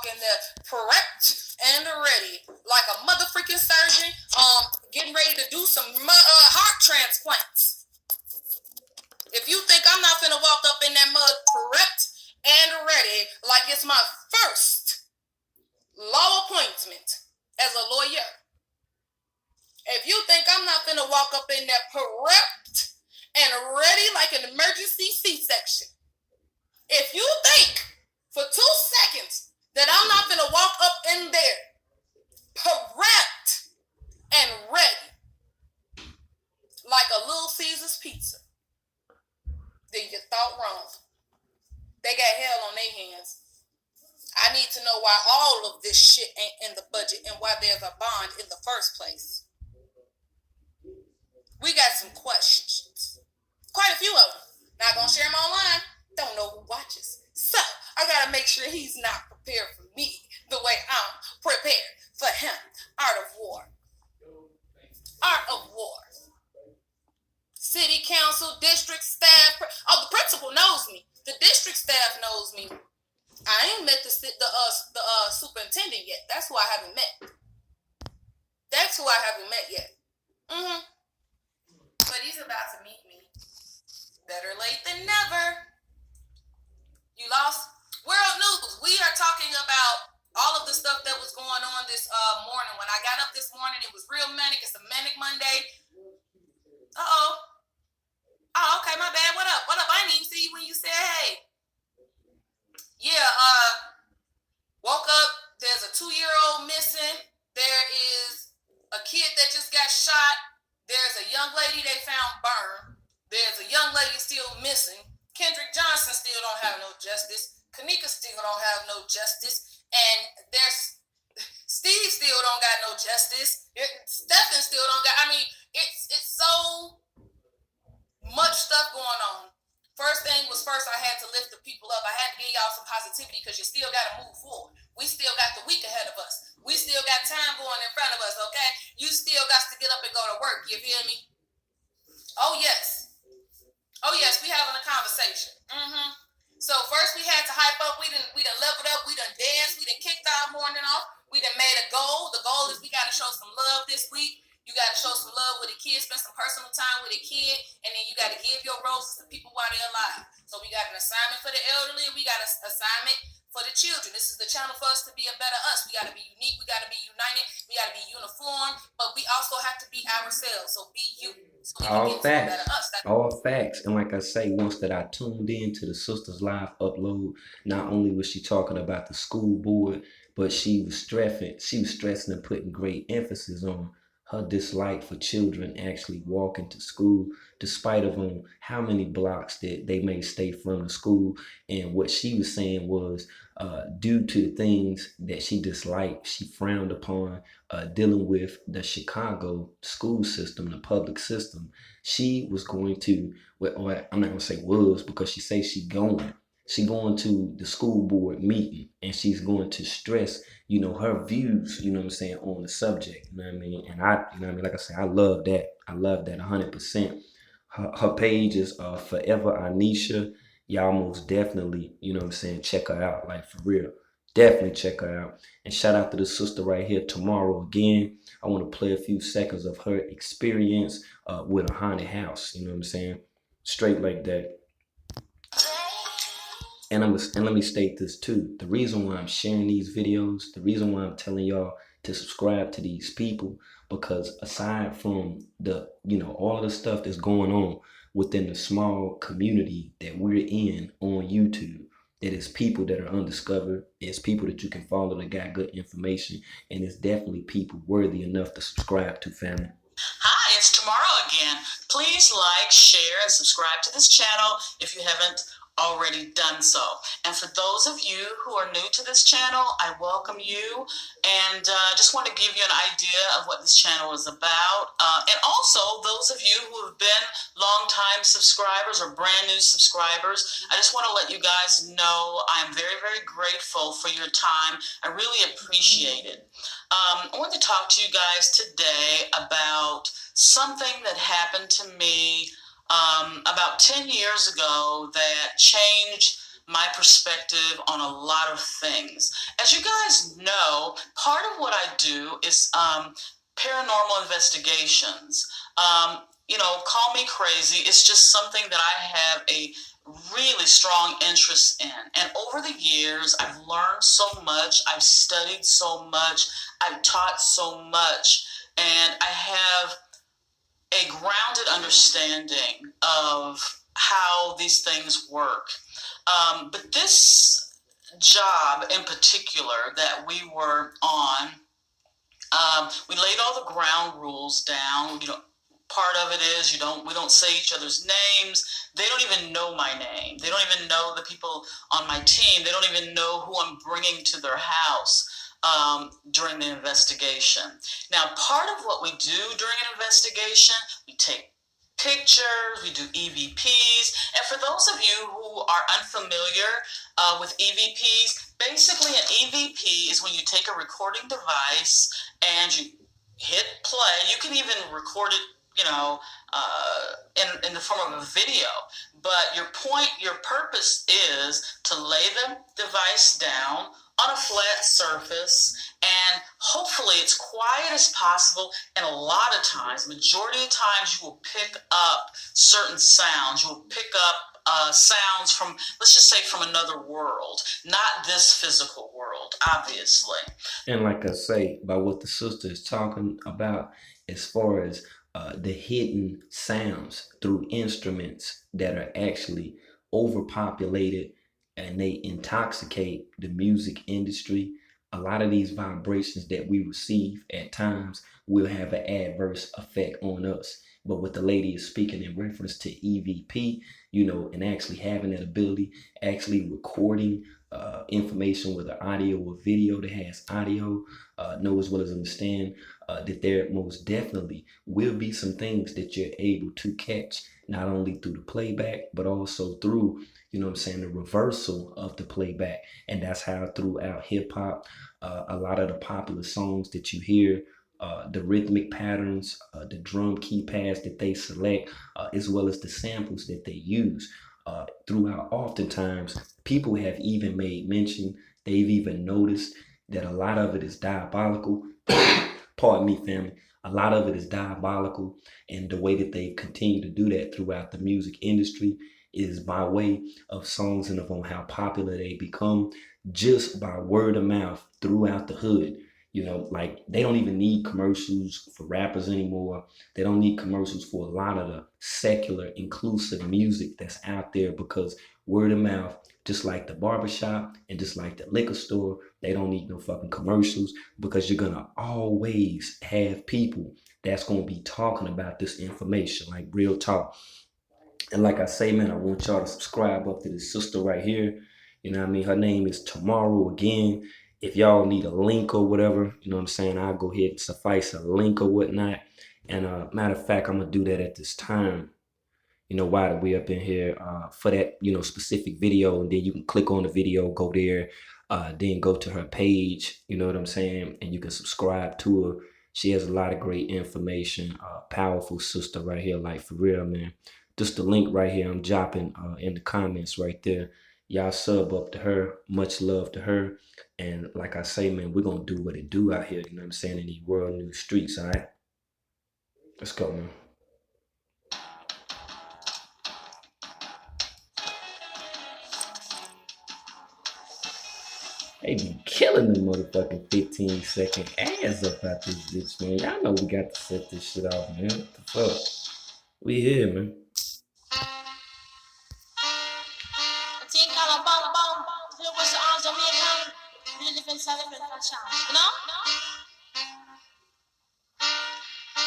In the prepped and ready, like a motherfucking surgeon, getting ready to do some heart transplants. If you think I'm not finna walk up in that mud prepped and ready, like it's my first law appointment as a lawyer. If you think I'm not finna walk up in that prepped and ready like an emergency C-section, if you think for 2 seconds that I'm not gonna walk up in there, prepped and ready, like a Little Caesars pizza, then you thought wrong. They got hell on their hands. I need to know why all of this shit ain't in the budget and why there's a bond in the first place. We got some questions. Quite a few of them. Not gonna share them online. Don't know who watches. So, I gotta make sure he's not prepared for me the way I'm prepared for him. Art of war. Art of war. City council, district staff. Oh, the principal knows me. The district staff knows me. I ain't met the superintendent yet. That's who I haven't met. That's who I haven't met yet. But he's about to meet me. Better late than never. You lost? World news. We are talking about all of the stuff that was going on this morning. When I got up this morning, it was real manic. It's a manic Monday. Uh-oh. Oh, okay, my bad. What up? What up? I didn't even see you when you said hey. Yeah, woke up. There's a 2-year-old missing. There is a kid that just got shot. There's a young lady they found burned. There's a young lady still missing. Kendrick Johnson still don't have no justice. Kanika still don't have no justice. And there's Steve still don't got no justice. Stephen still don't got, I mean, it's so much stuff going on. First thing was first, I had to lift the people up. I had to give y'all some positivity because you still got to move forward. We still got the week ahead of us. We still got time going in front of us, okay? You still got to get up and go to work, you feel me? Oh, yes. Oh, yes, we having a conversation. So first we had to hype up. We done leveled up. We done danced. We done kicked our morning off. We done made a goal. The goal is we got to show some love this week. You got to show some love with a kid, spend some personal time with a kid, and then you got to give your roses to people while they're alive. So we got an assignment for the elderly, and we got an assignment for the children. This is the channel for us to be a better us. We got to be unique. We got to be united. We got to be uniform, but we also have to be ourselves. So be you. So we All can get to a facts. better us. All facts. And like I say, once that I tuned in to the Sisters Live upload, not only was she talking about the school board, but she was stressing and putting great emphasis on her dislike for children actually walking to school, despite of how many blocks that they may stay from the school. And what she was saying was, due to the things that she disliked, she frowned upon dealing with the Chicago school system, the public system. She was going to, or I'm not going to say was, because she says she going to the school board meeting, and she's going to stress, her views, on the subject, And I, like I say, I love that. I love that 100%. Her page is Forever Anisha. Y'all most definitely, check her out, like for real. Definitely check her out. And shout out to the sister right here tomorrow again. I want to play a few seconds of her experience with a haunted house, straight like that. And let me state this too. The reason why I'm sharing these videos, the reason why I'm telling y'all to subscribe to these people, because aside from the, all of the stuff that's going on within the small community that we're in on YouTube, that is people that are undiscovered, it's people that you can follow that got good information, and it's definitely people worthy enough to subscribe to, family. Hi, it's Tomorrow again. Please like, share, and subscribe to this channel if you haven't already done so. And for those of you who are new to this channel, I welcome you, and just want to give you an idea of what this channel is about. And also, those of you who have been long-time subscribers or brand new subscribers, I just want to let you guys know I'm very, very grateful for your time. I really appreciate it. I want to talk to you guys today about something that happened to me about 10 years ago that changed my perspective on a lot of things. As you guys know, part of what I do is paranormal investigations. Call me crazy. It's just something that I have a really strong interest in. And over the years, I've learned so much. I've studied so much. I've taught so much. And I have a grounded understanding of how these things work. But this job in particular that we were on, we laid all the ground rules down. Part of it is we don't say each other's names. They don't even know my name. They don't even know the people on my team. They don't even know who I'm bringing to their house during the investigation. Now, part of what we do during an investigation, we take pictures, we do EVPs. And for those of you who are unfamiliar with EVPs, basically an EVP is when you take a recording device and you hit play. You can even record it, in the form of a video. But your purpose is to lay the device down on a flat surface, and hopefully it's quiet as possible. And a lot of times, majority of times, you will pick up certain sounds. You will pick up sounds from, let's just say, from another world, not this physical world, obviously. And like I say, by what the sister is talking about, as far as the hidden sounds through instruments that are actually overpopulated and they intoxicate the music industry. A lot of these vibrations that we receive at times will have an adverse effect on us. But what the lady is speaking in reference to EVP, and actually having that ability, actually recording information, whether audio or video that has audio, know as well as understand that there most definitely will be some things that you're able to catch, not only through the playback, but also through, the reversal of the playback. And that's how throughout hip hop, a lot of the popular songs that you hear, the rhythmic patterns, the drum keypads that they select, as well as the samples that they use throughout. Oftentimes, people have even made mention, they've even noticed that a lot of it is diabolical. Pardon me, family. A lot of it is diabolical, and the way that they continue to do that throughout the music industry is by way of songs and on how popular they become just by word of mouth throughout the hood. Like they don't even need commercials for rappers anymore. They don't need commercials for a lot of the secular, inclusive music that's out there, because word of mouth, just like the barbershop and just like the liquor store, they don't need no fucking commercials, because you're gonna always have people that's gonna be talking about this information, like real talk. And like I say, man, I want y'all to subscribe up to this sister right here. Her name is Tomorrow Again. If y'all need a link or whatever, I'll go ahead and suffice a link or whatnot. And matter of fact, I'm gonna do that at this time. While we up in here for that, specific video, and then you can click on the video, go there, then go to her page, and you can subscribe to her. She has a lot of great information, powerful sister right here, like for real, man. Just the link right here, I'm dropping in the comments right there. Y'all sub up to her, much love to her. And like I say, man, we're gonna do what it do out here, in these world news streets, all right? Let's go, man. They be killing the motherfucking 15-second ads up out this bitch, man. Y'all know we got to set this shit off, man. What the fuck? We here, man.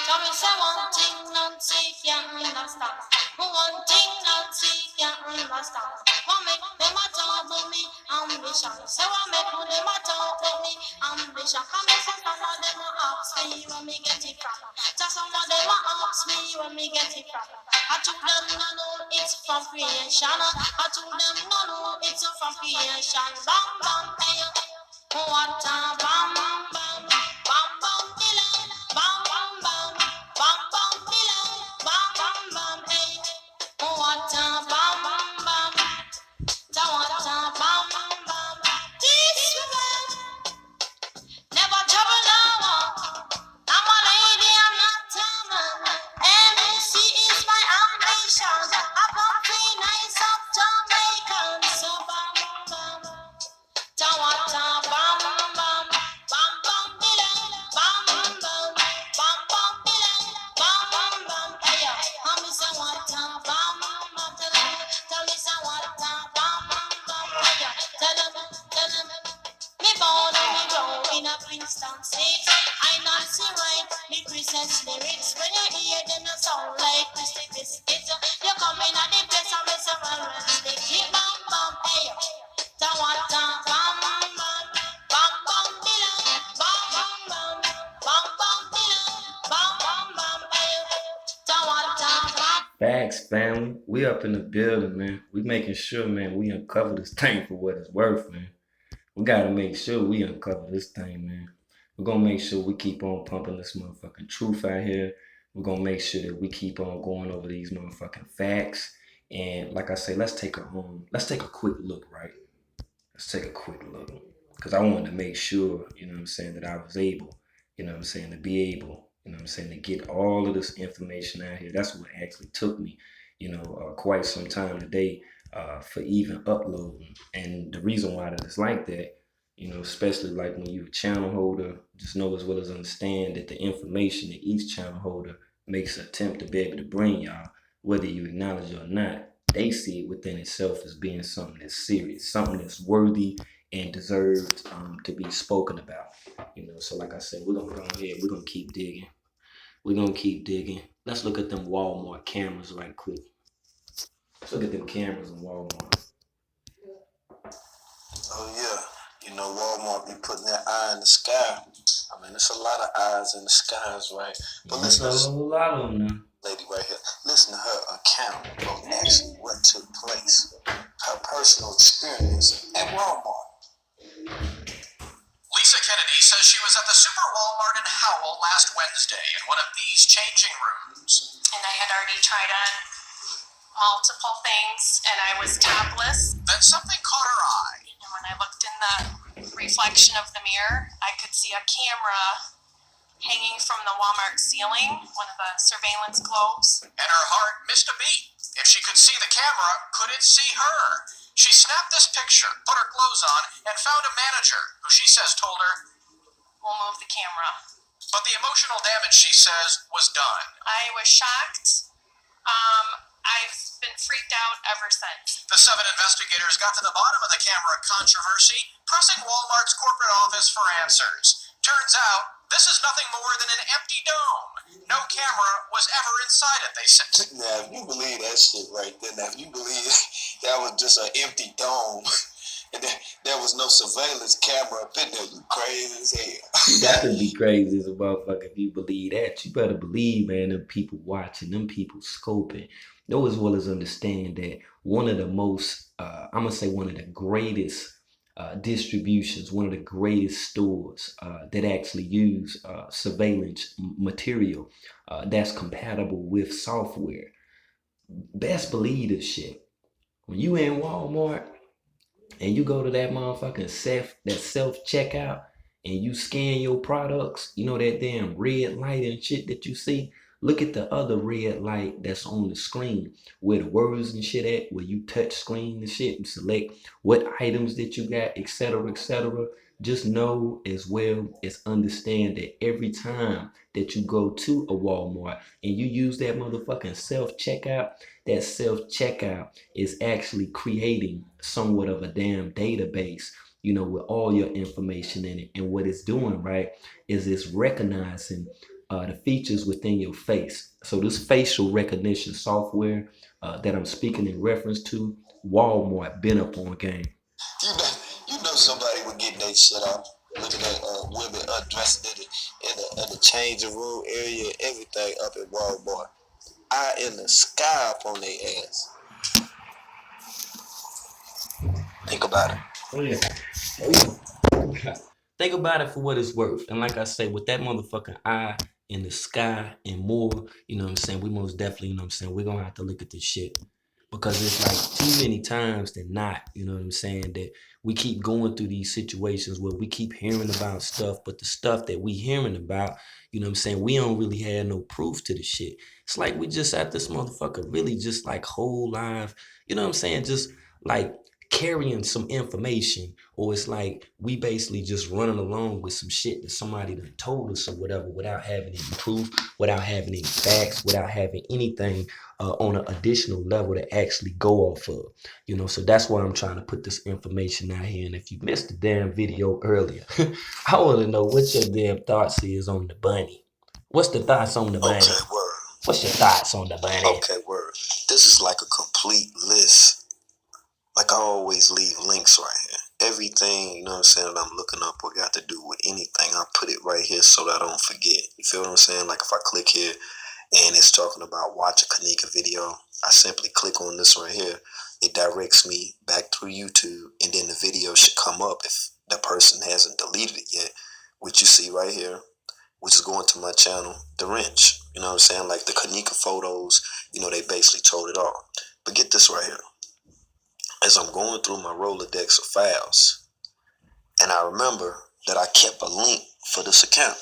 Tell me say one thing Nancy can't understand. One thing Nancy can't understand. What make them a talk about me ambition? Say what make them a talk about me ambition? Come here, some of them a ask me where me get it from. Just some of them a ask me where me get it from. I told them no no it's from creation. I told them no no it's from creation. Bam bam hey. What a bam bam bam bam below. Bam bam bam bam bam below. Bam bam bam hey. What a bam bam bam. What a bam bam. This woman never trouble no one. I'm a lady, I'm not a man. MC is my ambition. I come clean nice up Jamaican. So bam bam. Tawata bam bam bam bam below. Bam bam bam bam below. Bam bam bam hey. I miss a wata bam bam. Tell me say wata bam bam hey. Tell them. Me born and me grow in a Princeton state. I not see right the Christian lyrics. When you hear them, you sound like Christy Biscuit. You come in at the place and me say well, sticky bam bam hey. Tawata bam bam bam bam below. Bam bam bam bam bam below. Bam bam bam hey. Tawata bam. Facts, family. We up in the building, man. We making sure, man, we uncover this thing for what it's worth, man. We gotta make sure we uncover this thing, man. We're gonna make sure we keep on pumping this motherfucking truth out here. We're gonna make sure that we keep on going over these motherfucking facts. And like I say, let's take a quick look, right? Let's take a quick look. Because I wanted to make sure, you know what I'm saying, that I was able, you know what I'm saying, to be able, you know what I'm saying, to get all of this information out here. That's what actually took me, you know, quite some time today for even uploading. And the reason why that it's like that, you know, especially like when you're a channel holder, just know as well as understand that the information that each channel holder makes an attempt to be able to bring y'all, whether you acknowledge it or not, they see it within itself as being something that's serious, something that's worthy and deserved to be spoken about. You know, so like I said, we're gonna go ahead, we're gonna keep digging. We're gonna keep digging. Let's look at them Walmart cameras right quick. Let's look at them cameras in Walmart. Oh yeah, you know Walmart be putting that eye in the sky. I mean, there's a lot of eyes in the skies, right? But There's listen a to this whole lot of them now. lady right here. Listen to her account of actually what took place, her personal experience at Walmart. Lisa Kennedy says she was at the Super Walmart in Howell last Wednesday in one of these changing rooms. And I had already tried on multiple things, and I was topless. Then something caught her eye. And when I looked in the reflection of the mirror, I could see a camera hanging from the Walmart ceiling, one of the surveillance globes. And her heart missed a beat. If she could see the camera, could it see her? She snapped this picture, put her clothes on, and found a manager who she says told her, We'll move the camera. but the emotional damage, she says, was done. I was shocked. I've been freaked out ever since. The 7 investigators got to the bottom of the camera controversy, pressing Walmart's corporate office for answers. Turns out, this is nothing more than an empty dome. No camera was ever inside it, they said. Now, if you believe that shit right there, now if you believe that was just an empty dome and there was no surveillance camera up in there, you crazy as hell. You got to be crazy as a motherfucker if you believe that. You better believe, man, them people watching, them people scoping. Know as well as understand that one of the most, I'm going to say one of the greatest distributions, one of the greatest stores that actually use surveillance material that's compatible with software. Best believe this shit. When you in Walmart and you go to that motherfucking self checkout and you scan your products, you know that damn red light and shit that you see Look at the other red light that's on the screen where the words and shit at, where you touch screen and shit and select what items that you got, etc., etc. Just know as well as understand that every time that you go to a Walmart and you use that motherfucking self-checkout, that self-checkout is actually creating somewhat of a damn database, you know, with all your information in it. And what it's doing, right, is it's recognizing the features within your face. So this facial recognition software that I'm speaking in reference to, Walmart been up on game. You know somebody would get their shit off. Looking at women undressed in the changing room area, everything up at Walmart. Eye in the sky up on their ass. Think about it. Oh yeah. Oh yeah. Think about it for what it's worth. And like I say, with that motherfucking eye in the sky and more, you know what I'm saying, we most definitely, you know what I'm saying, we're gonna have to look at this shit. Because it's like too many times than not, you know what I'm saying, that we keep going through these situations where we keep hearing about stuff, but the stuff that we hearing about, you know what I'm saying, we don't really have no proof to the shit. It's like we just at this motherfucker really just like whole live, you know what I'm saying, just like carrying some information, or it's like we basically just running along with some shit that somebody done told us or whatever without having any proof, without having any facts, without having anything on an additional level to actually go off of, you know. So that's why I'm trying to put this information out here. And if you missed the damn video earlier, I want to know what your damn thoughts is on the bunny. What's the thoughts on the bunny? Okay, word. What's your thoughts on the bunny? Okay, word. This is like a complete list. Like I always leave links right here. Everything, you know what I'm saying, that I'm looking up or got to do with anything, I put it right here so that I don't forget. You feel what I'm saying? Like if I click here and it's talking about watch a Kanika video, I simply click on this right here. It directs me back through YouTube, and then the video should come up if the person hasn't deleted it yet, which you see right here, which is going to my channel, The Wrench. You know what I'm saying? Like the Kanika photos, you know, they basically told it all. But get this right here. As I'm going through my Rolodex of files, and I remember that I kept a link for this account.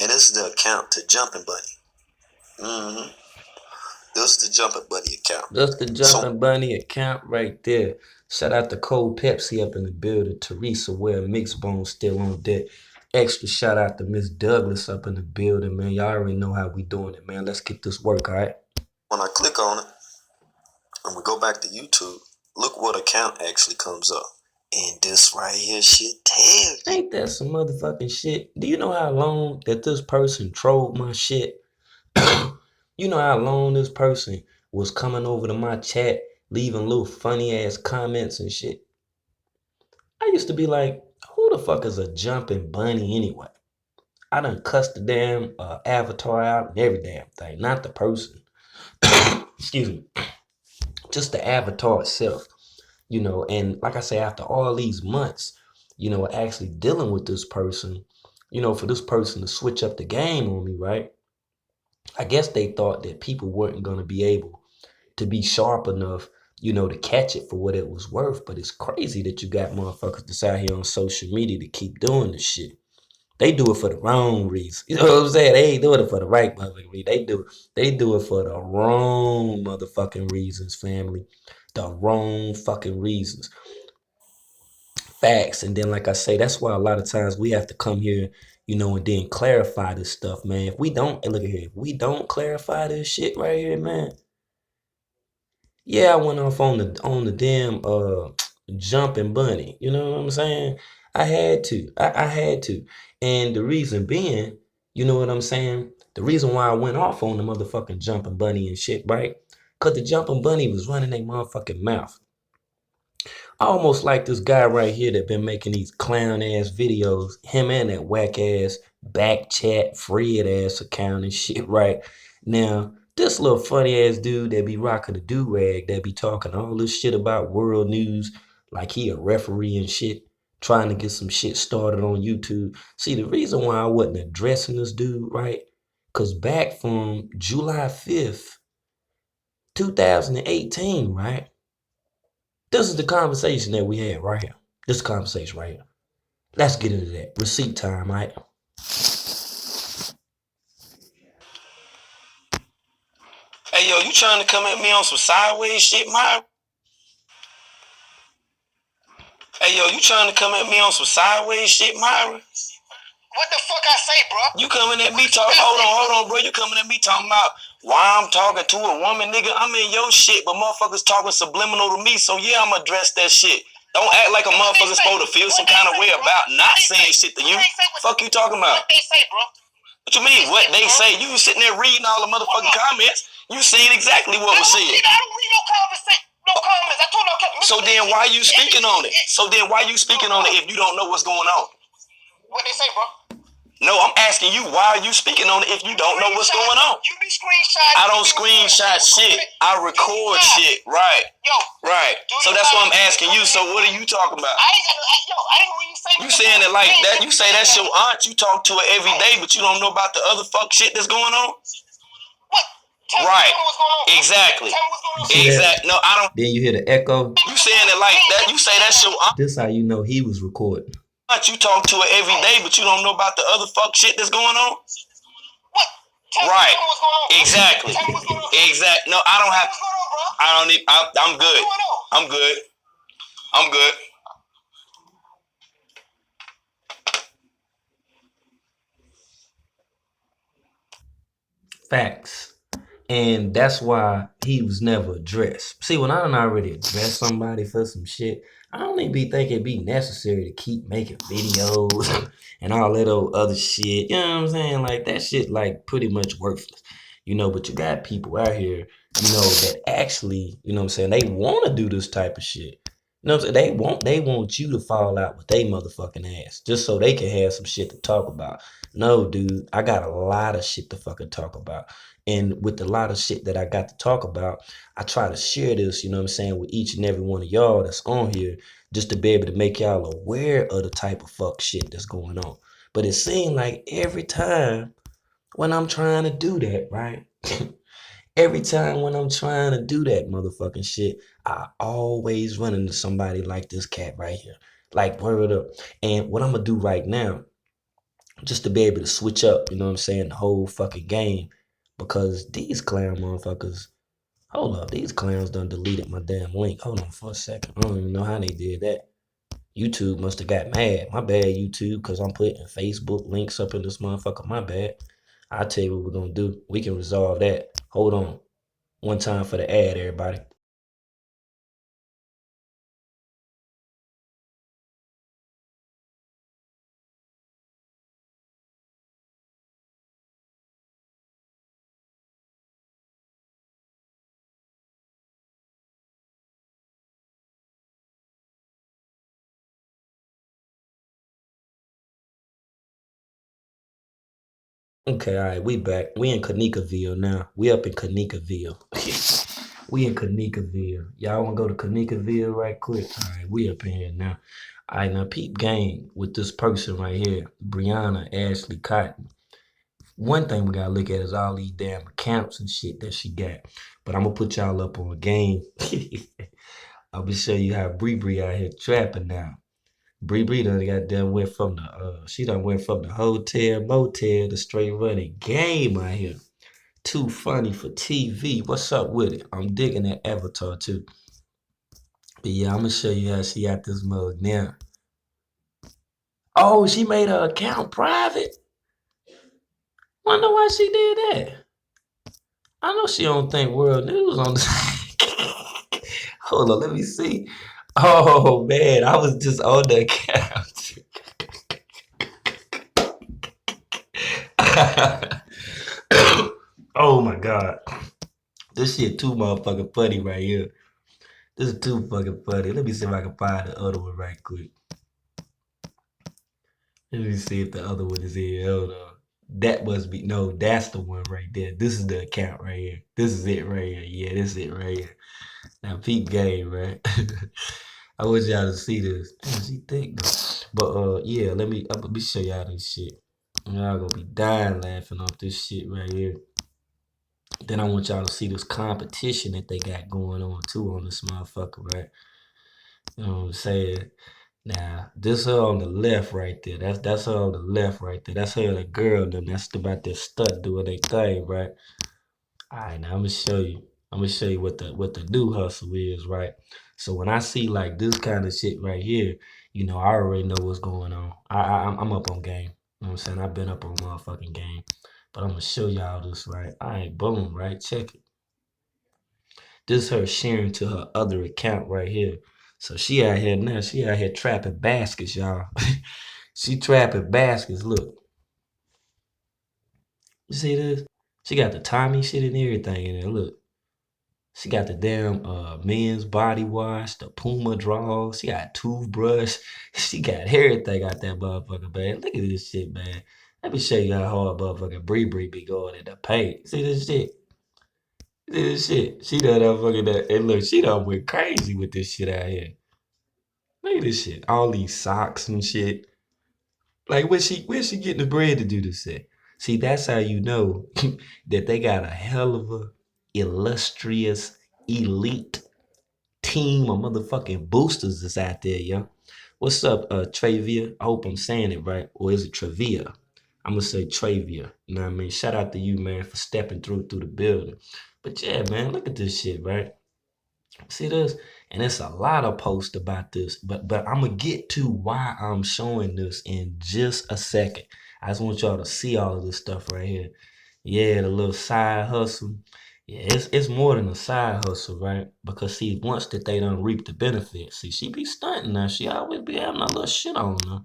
And this is the account to Jumping Bunny. This is the Jumping Bunny account. That's the Jumping Bunny account right there. Shout out to Cold Pepsi up in the building. Teresa Ware, Mixbone still on deck. Extra shout out to Miss Douglas up in the building, man. Y'all already know how we doing it, man. Let's get this work, all right? When I click on it, and we go back to YouTube, look what account actually comes up. And this right here shit tells you. Ain't that some motherfucking shit? Do you know how long that this person trolled my shit? You know how long this person was coming over to my chat, leaving little funny ass comments and shit? I used to be like, who the fuck is a Jumping Bunny anyway? I done cussed the damn avatar out and every damn thing, not the person. Excuse me. Just the avatar itself, you know. And like I say, after all these months, you know, actually dealing with this person, you know, for this person to switch up the game on me, right? I guess they thought that people weren't going to be able to be sharp enough, you know, to catch it for what it was worth. But it's crazy that you got motherfuckers that's out here on social media to keep doing this shit. They do it for the wrong reason. You know what I'm saying? They ain't doing it for the right motherfucking reason. They do it for the wrong motherfucking reasons, family. The wrong fucking reasons. Facts. And then, like I say, that's why a lot of times we have to come here, you know, and then clarify this stuff, man. If we don't, look at here, if we don't clarify this shit right here, man. Yeah, I went off on the damn Jumping Bunny. You know what I'm saying? I had to. I had to. And the reason being, you know what I'm saying? The reason why I went off on the motherfucking Jumping Bunny and shit, right? Because the Jumping Bunny was running their motherfucking mouth. I almost like this guy right here that been making these clown ass videos. Him and that whack ass back chat Fred ass account and shit, right? Now, this little funny ass dude that be rocking a do-rag, that be talking all this shit about world news like he a referee and shit, trying to get some shit started on YouTube. See, the reason why I wasn't addressing this dude, right? Because back from July 5th, 2018, right? This is the conversation that we had right here. This conversation right here. Let's get into that. Receipt time, right? Hey, yo, you trying to come at me on some sideways shit, Myra? Hey, yo, you trying to come at me on some sideways shit, Myra? What the fuck I say, bro? You coming at me talking? Hold on, bro. You coming at me talking about why I'm talking to a woman, nigga? I'm in your shit, but motherfuckers talking subliminal to me. So yeah, I'ma address that shit. Don't act like a motherfucker's supposed to feel some kind of way about not saying shit to you. Fuck you talking about? What they say, bro? What you mean? What they say? You sitting there reading all the motherfucking comments. You seen exactly what was said. I don't read no conversation. No comments. I told you. So then why you speaking on it? If you don't know what's going on? What they say, bro? No, I'm asking you, why are you speaking on it if you don't know what's going on? You be screenshotting. I don't screenshot shit. I record shit. Right. Right. So that's what I'm asking you. So what are you talking about? I didn't really say. You saying it like that? You say that's your aunt. You talk to her every day, but you don't know about the other fuck shit that's going on? What? Right. Exactly. Exactly. No, I don't. Then you hear the echo. You saying it like that? You say that's your aunt. This how you know he was recording. You talk to her every day, but you don't know about the other fuck shit that's going on? What? Right. Exactly. Exactly. No, I don't have. I don't need. I'm good. I'm good. I'm good. Facts. And that's why he was never addressed. See, when I done already addressed somebody for some shit, I don't even be think it'd be necessary to keep making videos and all that old other shit. You know what I'm saying? Like, that shit, like, pretty much worthless. You know, but you got people out here, you know, that actually, you know what I'm saying, they want to do this type of shit. You know what I'm saying? They want you to fall out with they motherfucking ass just so they can have some shit to talk about. No, dude, I got a lot of shit to fucking talk about. And with a lot of shit that I got to talk about, I try to share this, you know what I'm saying, with each and every one of y'all that's on here just to be able to make y'all aware of the type of fuck shit that's going on. But it seems like every time when I'm trying to do that, right? Every time when I'm trying to do that motherfucking shit, I always run into somebody like this cat right here. Like, word up. And what I'm going to do right now, just to be able to switch up, you know what I'm saying, the whole fucking game. Because these clown motherfuckers, hold up, these clowns done deleted my damn link. Hold on for a second. I don't even know how they did that. YouTube must have got mad. My bad, YouTube, because I'm putting Facebook links up in this motherfucker. My bad. I'll tell you what we're going to do. We can resolve that. Hold on. One time for the ad, everybody. Okay, all right, we back. We in Kanikaville now. We up in Kanikaville. We in Kanikaville. Y'all want to go to Kanikaville right quick? All right, we up in here now. All right, now peep game with this person right here, Brianna Ashley Cotton. One thing we gotta look at is all these damn accounts and shit that she got. But I'm gonna put y'all up on a game. I'm gonna show you how Bree out here trapping now. Bree done goddamn went from the she done went from the hotel motel to straight running game out here. Too funny for TV. What's up with it? I'm digging that avatar too. But yeah, I'm gonna show you how she got this mug now. Oh, she made her account private. Wonder why she did that. I know she don't think World News on the Hold on, let me see. Oh man, I was just on the account. Oh my god. This shit too motherfucking funny right here. This is too fucking funny. Let me see if I can find the other one right quick. Let me see if the other one is here. Hold on. That must be, no, that's the one right there. This is the account right here. This is it right here. Yeah, this is it right here. Now peep game, right? I want y'all to see this. Damn, she thick though. But yeah, let me show y'all this shit. Y'all gonna be dying laughing off this shit right here. Then I want y'all to see this competition that they got going on too on this motherfucker, right? You know what I'm saying? Now, this her on the left right there. That's her on the left right there. That's her and the girl them. That's about their stunt doing their thing, right? All right, now I'm gonna show you. I'm gonna show you what the new hustle is, right? So when I see like this kind of shit right here, you know, I already know what's going on. I'm up on game. You know what I'm saying? I've been up on motherfucking game. But I'm gonna show y'all this, right? All right, boom, right? Check it. This is her sharing to her other account right here. So she out here now. She out here trapping baskets, y'all. She trapping baskets. Look, you see this? She got the Tommy shit and everything in there. Look. She got the damn men's body wash, the Puma draws. She got a toothbrush. She got everything out that motherfucker, man. Look at this shit, man. Let me show you how hard motherfucking Bree be going in the paint. See this shit? See this shit? She done that fucking that. And look, she done went crazy with this shit out here. Look at this shit. All these socks and shit. Like, where's she getting the bread to do this shit? See, that's how you know that they got a hell of a illustrious, elite team of motherfucking boosters that's out there, yo. What's up, Travia? I hope I'm saying it right. Or is it Travia? I'm gonna say Travia. You know what I mean? Shout out to you, man, for stepping through the building. But yeah, man, look at this shit, right? See this? And it's a lot of posts about this, but I'm gonna get to why I'm showing this in just a second. I just want y'all to see all of this stuff right here. Yeah, the little side hustle. Yeah, it's more than a side hustle, right? Because see, once that they done reap the benefits, see, she be stunting now. She always be having a little shit on her.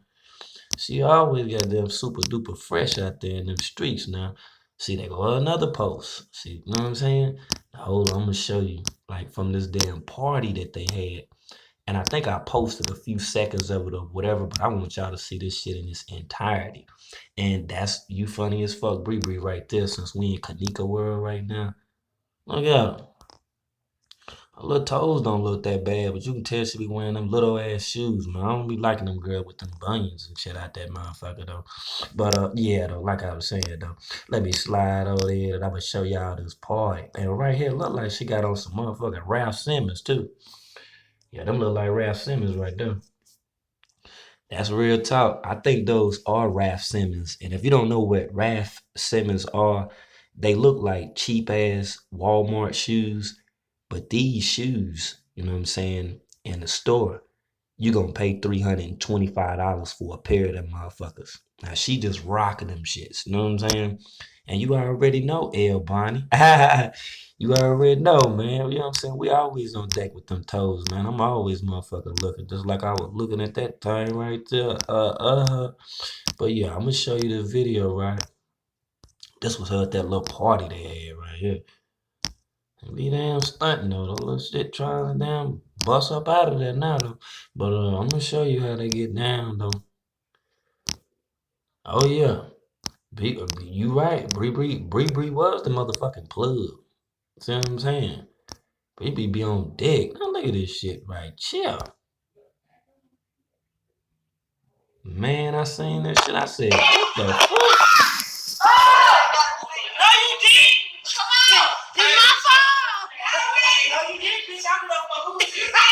She always got them super duper fresh out there in them streets now. See, they go another post. See, you know what I'm saying? Now, hold on, I'm gonna show you. Like from this damn party that they had. And I think I posted a few seconds of it or whatever, but I want y'all to see this shit in its entirety. And that's you funny as fuck, Bree right there, since we in Kanika world right now. Look at her. Her little toes don't look that bad, but you can tell she be wearing them little ass shoes, man. I don't be liking them girl with them bunions and shit out that motherfucker though. But yeah though, like I was saying though, let me slide over there and I'm gonna show y'all this party. And right here look like she got on some motherfucking Ralph Simmons too. Yeah, them look like Ralph Simmons right there. That's real talk. I think those are Ralph Simmons. And if you don't know what Ralph Simmons are, they look like cheap ass Walmart shoes. But these shoes, you know what I'm saying, in the store, you gonna pay $325 for a pair of them motherfuckers. Now she just rocking them shits, you know what I'm saying? And you already know, L Bonnie. You already know, man. You know what I'm saying? We always on deck with them toes, man. I'm always motherfucking looking, just like I was looking at that time right there. But yeah, I'm gonna show you the video, right? This was her at that little party they had right here. Be damn stunting though. The little shit trying to damn bust up out of there now though. But I'm gonna show you how they get down though. Oh yeah. You right. Bree was the motherfucking plug. See what I'm saying? Bree be on deck. Now look at this shit right here. Man, I seen this shit. I said, what the fuck? No, you didn't. Come on. It's my fault. No, you didn't, bitch. I'm the one who. I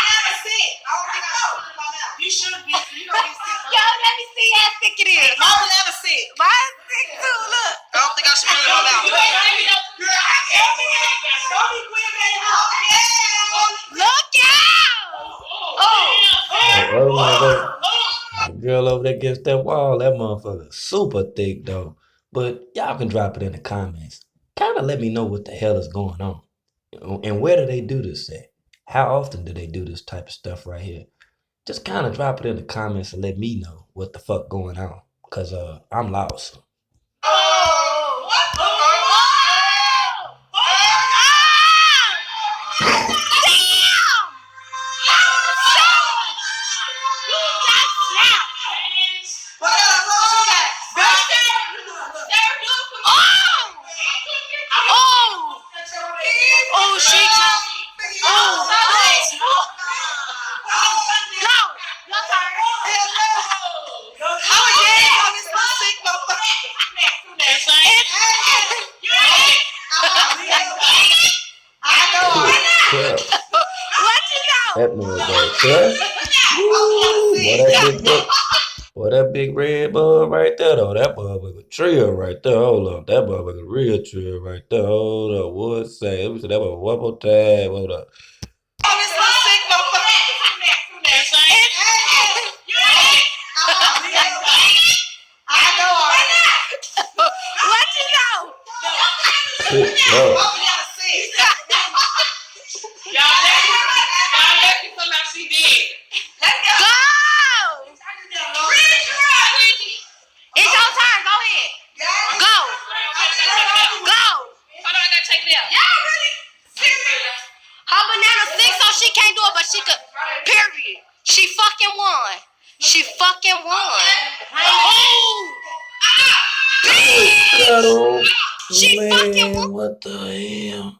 never said. I don't think I put it in my mouth. You should be. You don't be sick. Yo, let me see how thick it is. I don't never sick. Mine's thick too. Look. I don't think I should put it in my mouth. Look out! Oh my God. The girl over there against that wall, that motherfucker super thick though. But y'all can drop it in the comments. Kind of let me know what the hell is going on. And where do they do this at? How often do they do this type of stuff right here? Just kind of drop it in the comments and let me know what the fuck going on. Cause I'm lost. That man goes, boy, that big red bug right there, though. That motherfucker trill right there. Hold up. That motherfucker real trill right there. Hold up. What's that? Let me see that motherfucker one more time. Hold up. She fucking won. She fucking won. Cuddle. She fucking Man, what the hell?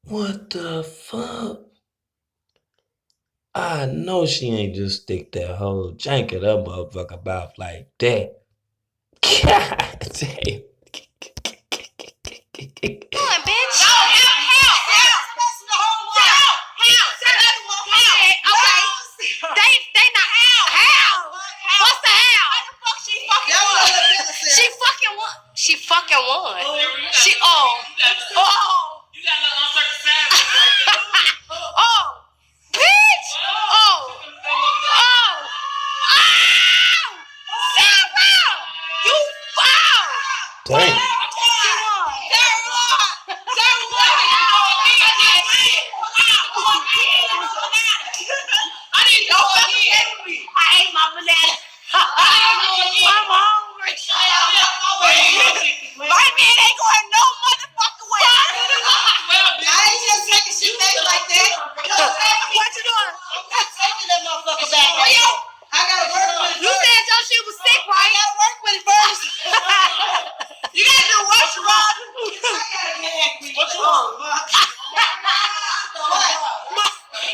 What the fuck? I know she ain't just stick that whole jank of that motherfucker mouth like that. God damn. won, bitch. They not how? What's the how? She fucking won. She fucking won. She bitch. Sarah, you foul. Damn. I ate my banana. I'm hungry. My man ain't going no motherfucking way. I ain't just taking shit back like that. What you doing? I'm not taking that motherfucker back. I gotta work with it. You said your shit was sick, right? I gotta work with it first. You gotta do what, Sherrod? What you want?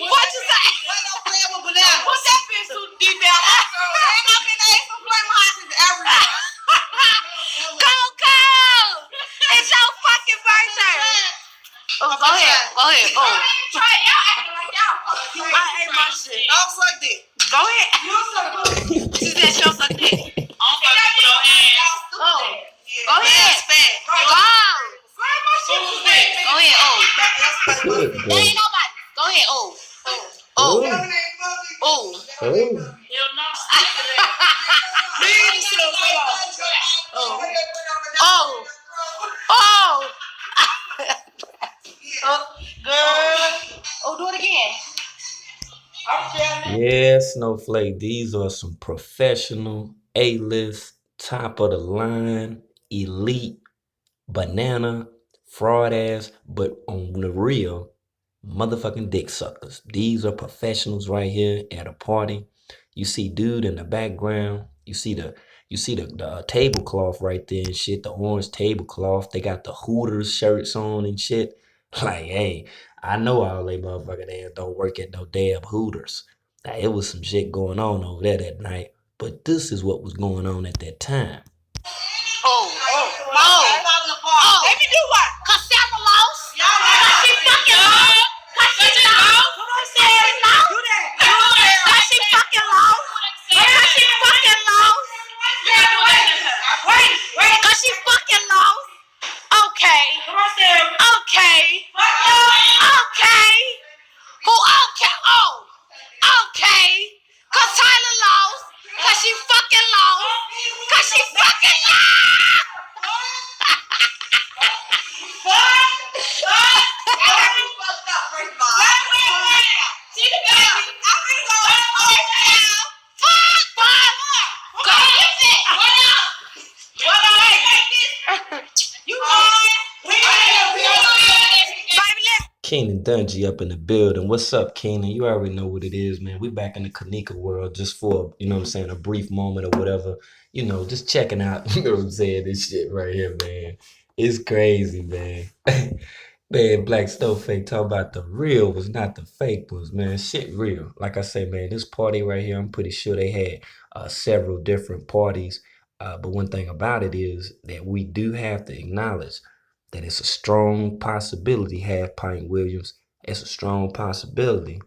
What you say? Why don't play with banana? Put that bitch too deep down. Ain't no been ate some play my since everything. Coco! It's your fucking birthday. Oh, go ahead. Go ahead. Oh. Try it. Y'all acting like y'all. I ate my shit. I'll suck dick. Go ahead. You suck dick. She said she'll suck dick. I don't fuck with your hands. Oh. Go ahead. Go. Go ahead. Oh. There ain't nobody. Go ahead. Oh. Oh. Oh. Oh. Oh. Oh. Girl. Oh, do it again. Yeah, Snowflake, these are some professional, A-list, top of the line, elite, banana, fraud ass, but on the real, motherfucking dick suckers. These are professionals right here at a party. You see dude in the background. You see the tablecloth right there and shit, the orange tablecloth. They got the Hooters shirts on and shit. Like, hey, I know all they motherfucking ass don't work at no damn Hooters. Now, it was some shit going on over there that night, but this is what was going on at that time. Let me do what? Cause Sarah lost. Cause she fucking lost. Cause she lost. Cause she fucking lost. Cause she fucking lost. Cause she fucking lost. Okay. Okay. Okay. Who okay? Oh. Okay. Cause Tyler lost. Cause she fucking lost. Cause she fucking lost. Keenan Dungy up in the building. What's up, Keenan? You already know what it is, man. We back in the Kanika world just for, you know what I'm saying, a brief moment or whatever. You know, just checking out, you know what I'm saying, this shit right here, man. It's crazy, man. Man, Black Snowflake talking about the real was not the fake ones, man. Shit real. Like I say, man, this party right here, I'm pretty sure they had several different parties. But one thing about it is that we do have to acknowledge that it's a strong possibility, Half Pint Williams, it's a strong possibility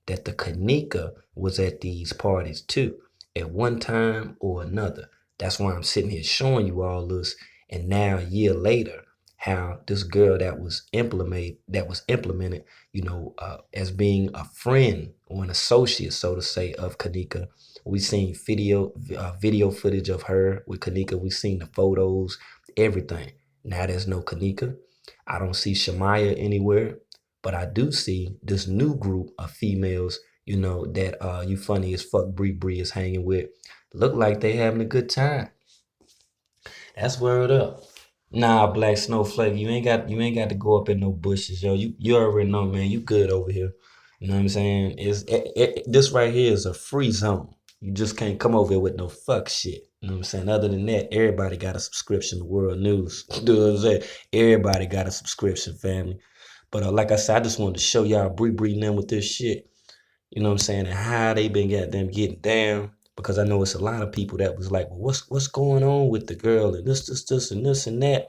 that the Kanika was at these parties too. at one time or another. That's why I'm sitting here showing you all this. And now a year later, how this girl that was implemented, as being a friend or an associate, so to say, of Kanika. We seen video footage of her with Kanika. We seen the photos, everything. Now there's no Kanika. I don't see Shamaya anywhere, but I do see this new group of females, that you funny as fuck Bree is hanging with. Look like they having a good time. That's word up. Nah, Black Snowflake, you ain't got to go up in no bushes, yo. You already know, man. You good over here. You know what I'm saying? This right here is a free zone. You just can't come over here with no fuck shit. You know what I'm saying? Other than that, everybody got a subscription to World News. You know what I'm saying? Everybody got a subscription, family. But like I said, I just wanted to show y'all Bree and them with this shit. You know what I'm saying? And how they been getting down. Because I know it's a lot of people that was like, well, what's going on with the girl and this and this and that.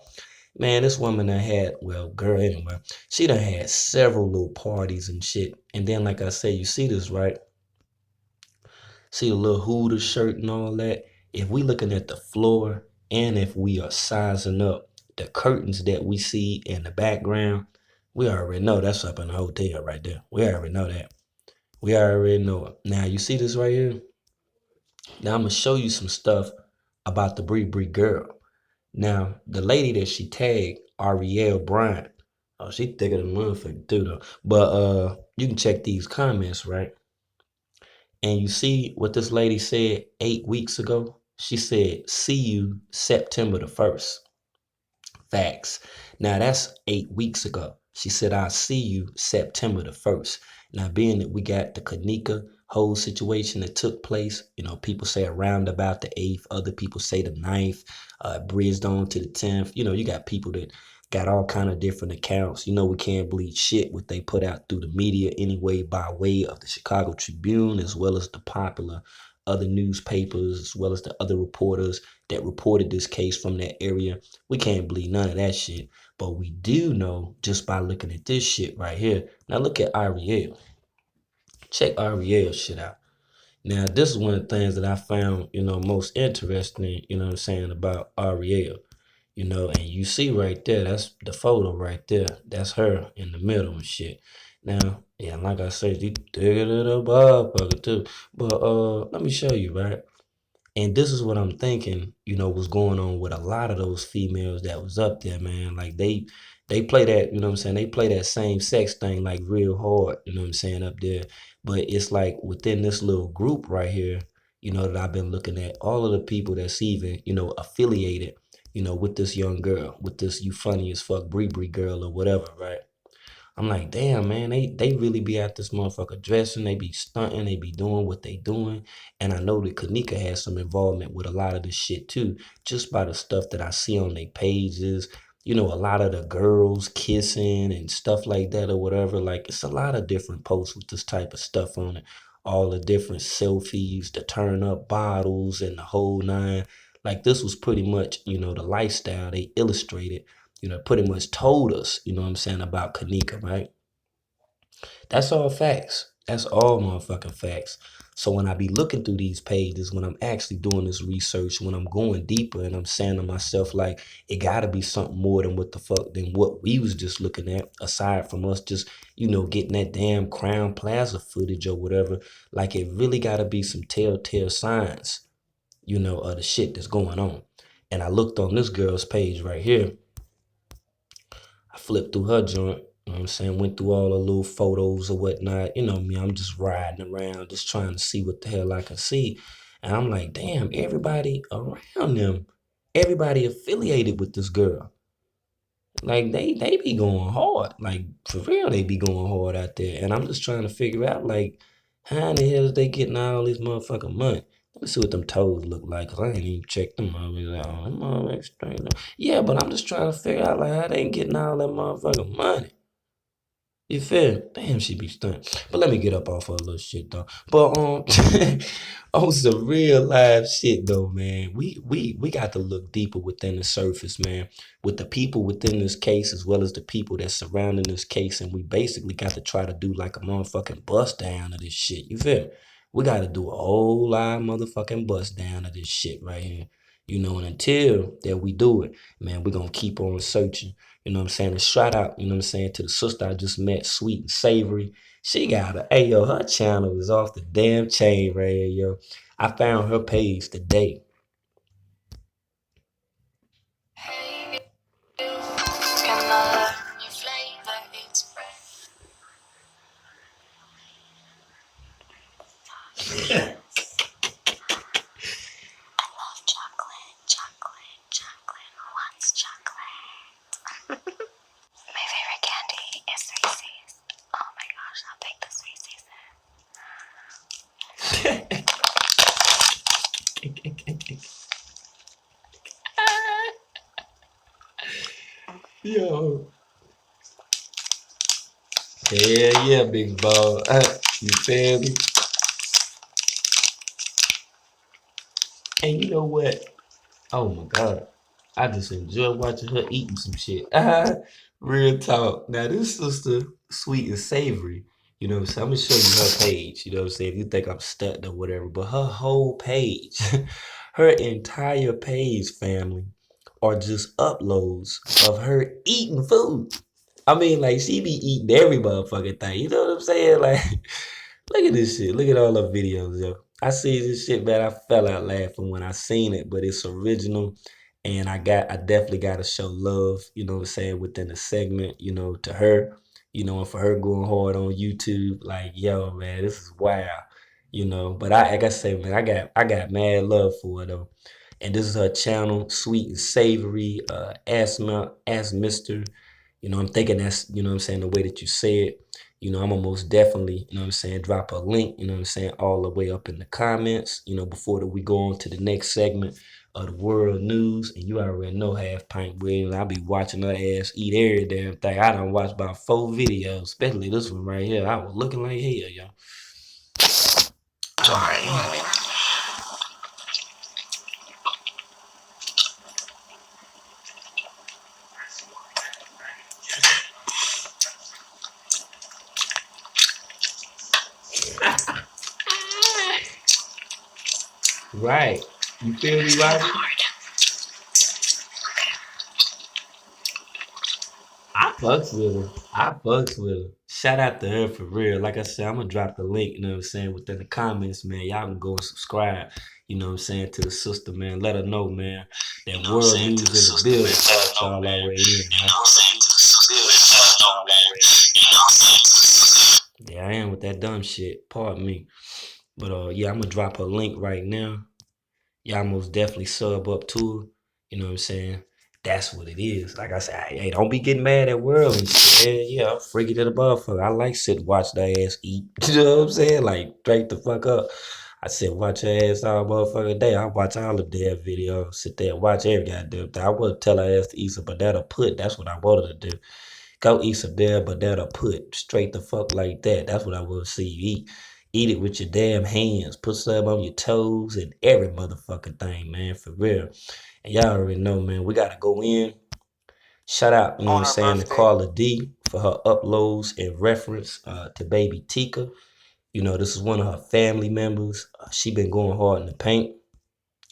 Man, this woman done had, girl anyway, she done had several little parties and shit. And then, like I said, you see this, right? See the little Hooter shirt and all that? If we looking at the floor and if we are sizing up the curtains that we see in the background, we already know that's up in the hotel right there. We already know that. We already know it. Now, you see this right here? Now, I'm going to show you some stuff about the Bree girl. Now, the lady that she tagged, Ariel Bryant, she thicker than motherfucker too, though. But you can check these comments, right? And you see what this lady said 8 weeks ago? She said, see you September the 1st. Facts. Now, that's 8 weeks ago. She said, I'll see you September the 1st. Now, being that we got the Kanika whole situation that took place, people say around about the 8th, other people say the 9th, bridged on to the 10th. You got people that got all kind of different accounts. We can't believe shit what they put out through the media anyway, by way of the Chicago Tribune, as well as the popular other newspapers, as well as the other reporters that reported this case from that area. We can't believe none of that shit. But we do know just by looking at this shit right here. Now look at Ariel. Check Ariel shit out. Now, this is one of the things that I found, most interesting, about Ariel. And you see right there, that's the photo right there. That's her in the middle and shit. Now, yeah, like I said, you dig it up, motherfucker too. But let me show you, right? And this is what I'm thinking, was going on with a lot of those females that was up there, man. Like they play that, they play that same sex thing like real hard, up there. But it's like within this little group right here, that I've been looking at, all of the people that's even, affiliated, with this young girl, with this you funny as fuck Bree girl or whatever, right? I'm like, damn, man, they really be at this motherfucker dressing, they be stunting, they be doing what they doing. And I know that Kanika has some involvement with a lot of this shit too, just by the stuff that I see on their pages. A lot of the girls kissing and stuff like that or whatever. Like, it's a lot of different posts with this type of stuff on it. All the different selfies, the turn up bottles and the whole nine. Like, this was pretty much, the lifestyle they illustrated, pretty much told us, about Kanika, right? That's all facts. That's all motherfucking facts. So when I be looking through these pages, when I'm actually doing this research, when I'm going deeper and I'm saying to myself, like, it gotta be something more than what we was just looking at, aside from us just, getting that damn Crown Plaza footage or whatever. Like, it really gotta be some telltale signs, of the shit that's going on. And I looked on this girl's page right here. I flipped through her joint, went through all the little photos or whatnot. Me, I'm just riding around, just trying to see what the hell I can see. And I'm like, damn, everybody around them, everybody affiliated with this girl. Like, they be going hard. Like, for real, they be going hard out there. And I'm just trying to figure out, like, how in the hell is they getting all this motherfucking money? Let me see what them toes look like, because I ain't even checked them out. Them motherfuckers straight up. Yeah, but I'm just trying to figure out, like, how they ain't getting all that motherfucking money. You feel? Damn, she be stunning. But let me get up off her little shit, though. But, on some real live shit, though, man, we got to look deeper within the surface, man, with the people within this case as well as the people that's surrounding this case, and we basically got to try to do like a motherfucking bust down of this shit. You feel? We gotta do a whole lot of motherfucking bust down of this shit right here. You know, and until that we do it, man, we're gonna keep on searching. You know what I'm saying? And shout out, you know what I'm saying, to the sister I just met, Sweet and Savory. She got hey yo, her channel is off the damn chain right here, yo. I found her page today. Yo. Yeah, big ball. You feel me? And you know what? Oh my God. I just enjoy watching her eating some shit. Real talk. Now this sister, Sweet and Savory, you know what I'm saying? I'm gonna show you her page, you know what I'm saying? If you think I'm stuck or whatever, but her whole page, her entire page, family, are just uploads of her eating food. I mean, like, she be eating every motherfucking thing. You know what I'm saying? Like, look at this shit. Look at all the videos, yo. I see this shit, man. I fell out laughing when I seen it, but it's original. And I definitely gotta show love, you know what I'm saying, within the segment, you know, to her, you know, and for her going hard on YouTube. Like, yo, man, this is wild, you know. But like I say, man, I got mad love for her though. And this is her channel, Sweet and Savory, Ask Mr. You know, I'm thinking that's, you know what I'm saying, the way that you say it. You know, I'm gonna most definitely, you know what I'm saying, drop a link, you know what I'm saying, all the way up in the comments, you know, before that we go on to the next segment of the world news. And you already know Half Pint Williams. I be watching her ass eat every damn thing. I done watched about 4 videos, especially this one right here. I was looking like hell, yo. Sorry. Right. You feel me, Roger? I fucks with her. I fucks with her. Shout out to her for real. Like I said, I'm gonna drop the link, you know what I'm saying, within the comments, man. Y'all can go and subscribe, you know what I'm saying, to the sister, man. Let her know, man, that world news in the building. Y'all already in, man. Yeah, I am with that dumb shit. Pardon me. But yeah, I'm gonna drop a link right now. Y'all most definitely sub up to her. You know what I'm saying? That's what it is. Like I said, hey, don't be getting mad at world and shit. Yeah, I'm freaky to the motherfucker. I like sit and watch that ass eat. You know what I'm saying? Like, straight the fuck up. I sit and watch her ass all motherfucking day. I watch all the damn videos. Sit there and watch every goddamn thing. I would tell her ass to eat some banana pudding. That's what I wanted to do. Go eat some damn banana pudding. Straight the fuck like that. That's what I want to see you eat. Eat it with your damn hands. Put some on your toes and every motherfucking thing, man. For real. And y'all already know, man. We got to go in. Shout out, you know what I'm saying, to Carla D for her uploads in reference to baby Tika. You know, this is one of her family members. She been going hard in the paint,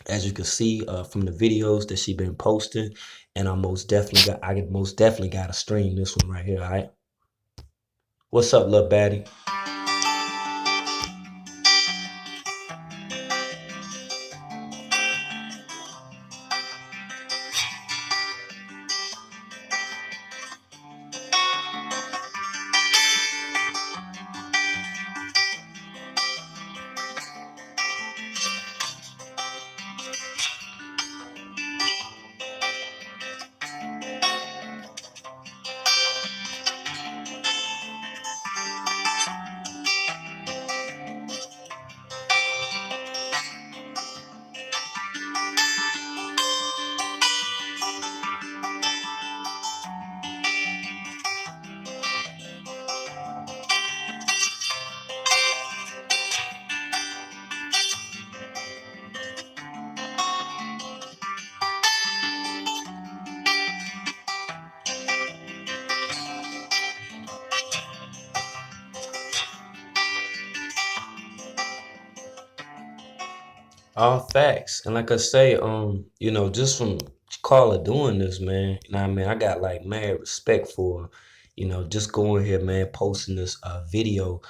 as you can see from the videos that she been posting. And I most definitely got to stream this one right here, all right? What's up, little baddie? All facts. And like I say, just from Carla doing this, man, you know what I mean? I got like mad respect for, just going here, man, posting this video,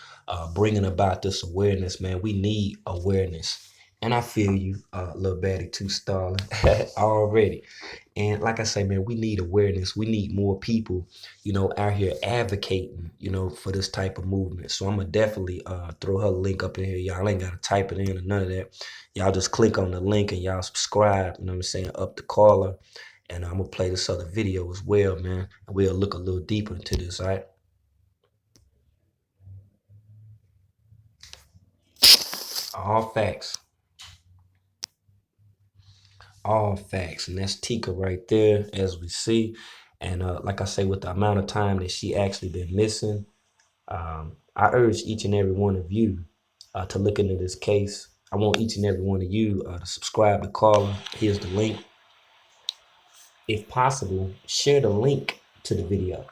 bringing about this awareness, man. We need awareness. And I feel you, little baddie two stalling already. And like I say, man, we need awareness. We need more people, out here advocating, for this type of movement. So I'm gonna definitely throw her link up in here. Y'all ain't gotta type it in or none of that. Y'all just click on the link and y'all subscribe, you know what I'm saying, up the caller. And I'm gonna play this other video as well, man. And we'll look a little deeper into this, all right? All facts. All facts. And that's Tika right there, as we see. And like I say, with the amount of time that she actually been missing, I urge each and every one of you to look into this case. I want each and every one of you to subscribe to Carla. Here's the link. If possible, share the link to the video.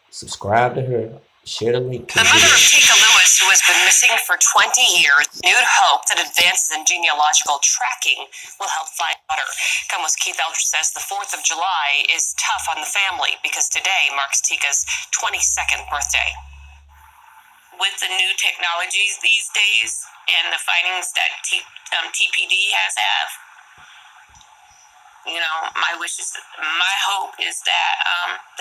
Subscribe to her. Share the link to The the mother video. of Tika Lewis, who has been missing for 20 years, renewed hope that advances in genealogical tracking will help find her. Come Keith Eldridge says the 4th of July is tough on the family because today marks Tika's 22nd birthday. With the new technologies these days and the findings that TPD has my hope is that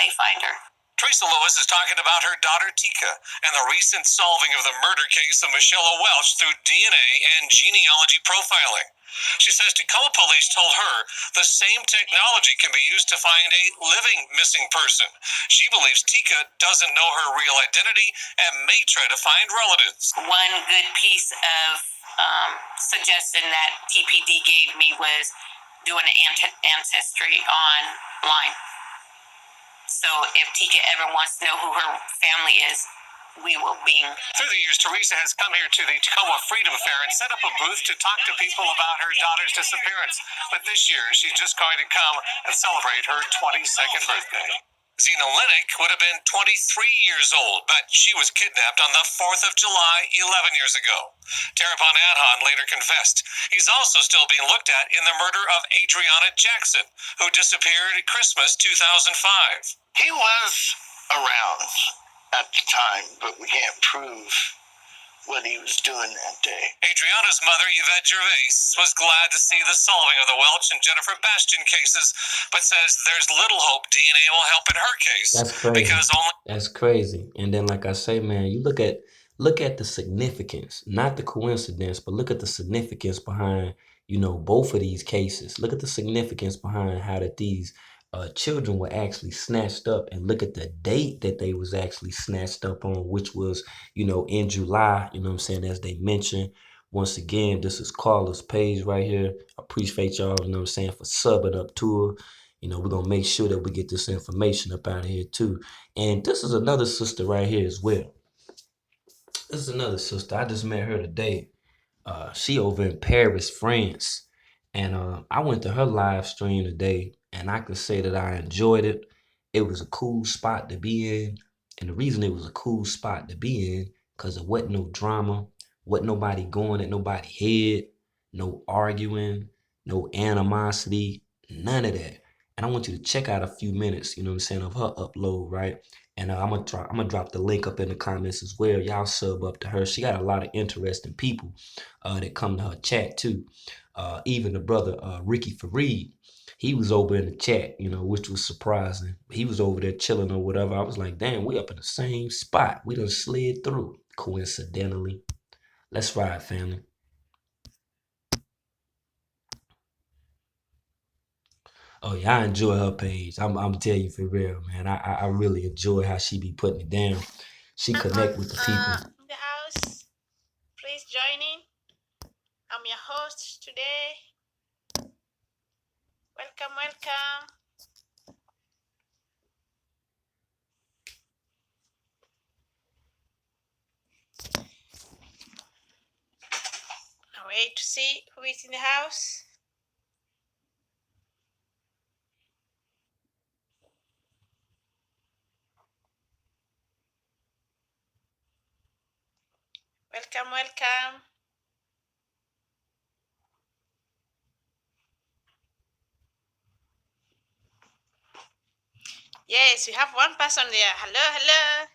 they find her. Teresa Lewis is talking about her daughter Tika and the recent solving of the murder case of Michelle Welch through DNA and genealogy profiling. She says Tacoma police told her the same technology can be used to find a living missing person. She believes Tika doesn't know her real identity and may try to find relatives. One good piece of suggestion that TPD gave me was doing an ancestry online. So if Tika ever wants to know who her family is, we will be. Through the years, Teresa has come here to the Tacoma Freedom Fair and set up a booth to talk to people about her daughter's disappearance. But this year, she's just going to come and celebrate her 22nd birthday. Zena Linick would have been 23 years old, but she was kidnapped on the 4th of July, 11 years ago. Terrapon Adhan later confessed. He's also still being looked at in the murder of Adriana Jackson, who disappeared at Christmas 2005. He was around at the time, but we can't prove what he was doing that day. Adriana's mother, Yvette Gervais, was glad to see the solving of the Welch and Jennifer Bastian cases, but says there's little hope DNA will help in her case. That's crazy. That's crazy. And then, like I say, man, you look at the significance, not the coincidence, but look at the significance behind, both of these cases. Look at the significance behind how that these children were actually snatched up, and look at the date that they was actually snatched up on, which was, in July, as they mentioned. Once again, this is Carla's page right here. I appreciate y'all, for subbing up to her. We're going to make sure that we get this information up out of here too. And this is another sister right here as well. This is another sister. I just met her today. She over in Paris, France. And I went to her live stream today, and I can say that I enjoyed it. It was a cool spot to be in. And the reason it was a cool spot to be in, because there wasn't no drama, wasn't nobody going at nobody's head, no arguing, no animosity, none of that. And I want you to check out a few minutes, of her upload, right? And I'm gonna drop the link up in the comments as well. Y'all sub up to her. She got a lot of interesting people that come to her chat too. Even the brother Ricky Fareed, he was over in the chat, which was surprising. He was over there chilling or whatever. I was like, damn, we up in the same spot. We done slid through, coincidentally. Let's ride, family. Oh yeah, I enjoy her page. I'm telling you for real, man. I really enjoy how she be putting it down. She connect with the people. In the house, please join in. I'm your host today. Welcome, welcome. I'll wait to see who is in the house. Welcome, welcome. Yes, we have one person there. Hello, hello.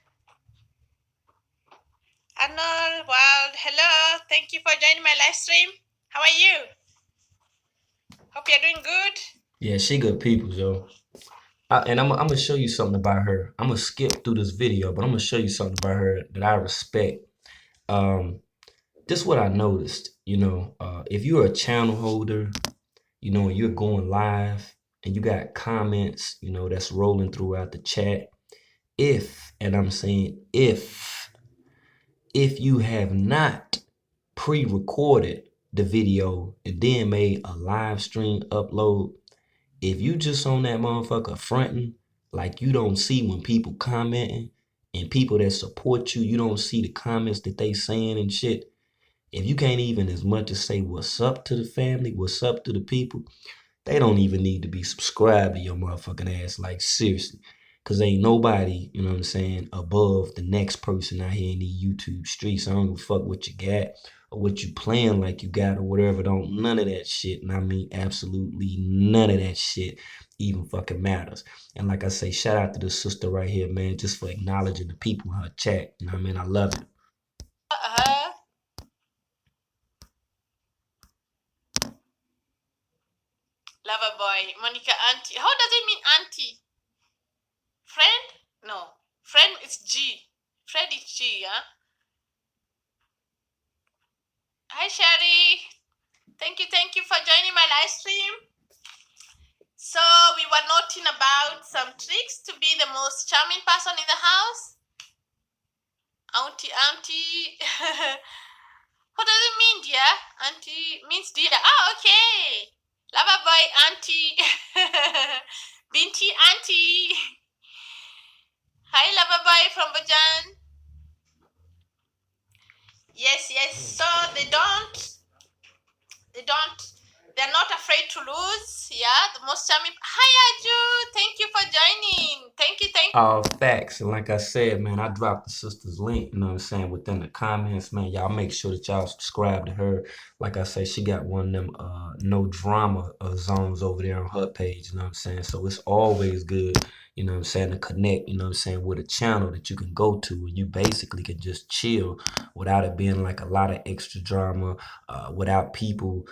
Arnold, Wild, hello. Thank you for joining my live stream. How are you? Hope you're doing good. Yeah, she good people, yo. And I'm gonna show you something about her. I'm gonna skip through this video, but I'm gonna show you something about her that I respect. This is what I noticed. If you're a channel holder, and you're going live and you got comments, that's rolling throughout the chat. And I'm saying if you have not pre-recorded the video and then made a live stream upload, if you just on that motherfucker fronting, like you don't see when people commenting and people that support you, you don't see the comments that they saying and shit. If you can't even as much as say what's up to the family, what's up to the people, they don't even need to be subscribed to your motherfucking ass. Like, seriously. Because ain't nobody, you know what I'm saying, above the next person out here in the YouTube streets. I don't give a fuck what you got or what you playing like you got or whatever. Don't none of that shit. And I mean absolutely none of that shit even fucking matters. And like I say, shout out to the sister right here, man, just for acknowledging the people in her chat. You know what I mean? I love it. Lover boy, Monica auntie. How does it mean auntie? Friend? No. Friend is G. Friend is G, huh? Hi, Sherry. Thank you for joining my live stream. So we were noting about some tricks to be the most charming person in the house. Auntie. What does it mean, dear? Auntie means dear. Oh, okay. Lover boy, auntie. Binti, auntie. Hi, lover boy from Bajan. Yes. So they're not afraid to lose. Yeah, the most charming. Hi, Aju. Thank you for joining. Thank you. All facts. And like I said, man, I dropped the sister's link, you know what I'm saying, within the comments, man. Y'all make sure that y'all subscribe to her. Like I say, she got one of them no drama zones over there on her page, you know what I'm saying? So it's always good, you know what I'm saying, to connect, you know what I'm saying, with a channel that you can go to and you basically can just chill without it being like a lot of extra drama, without people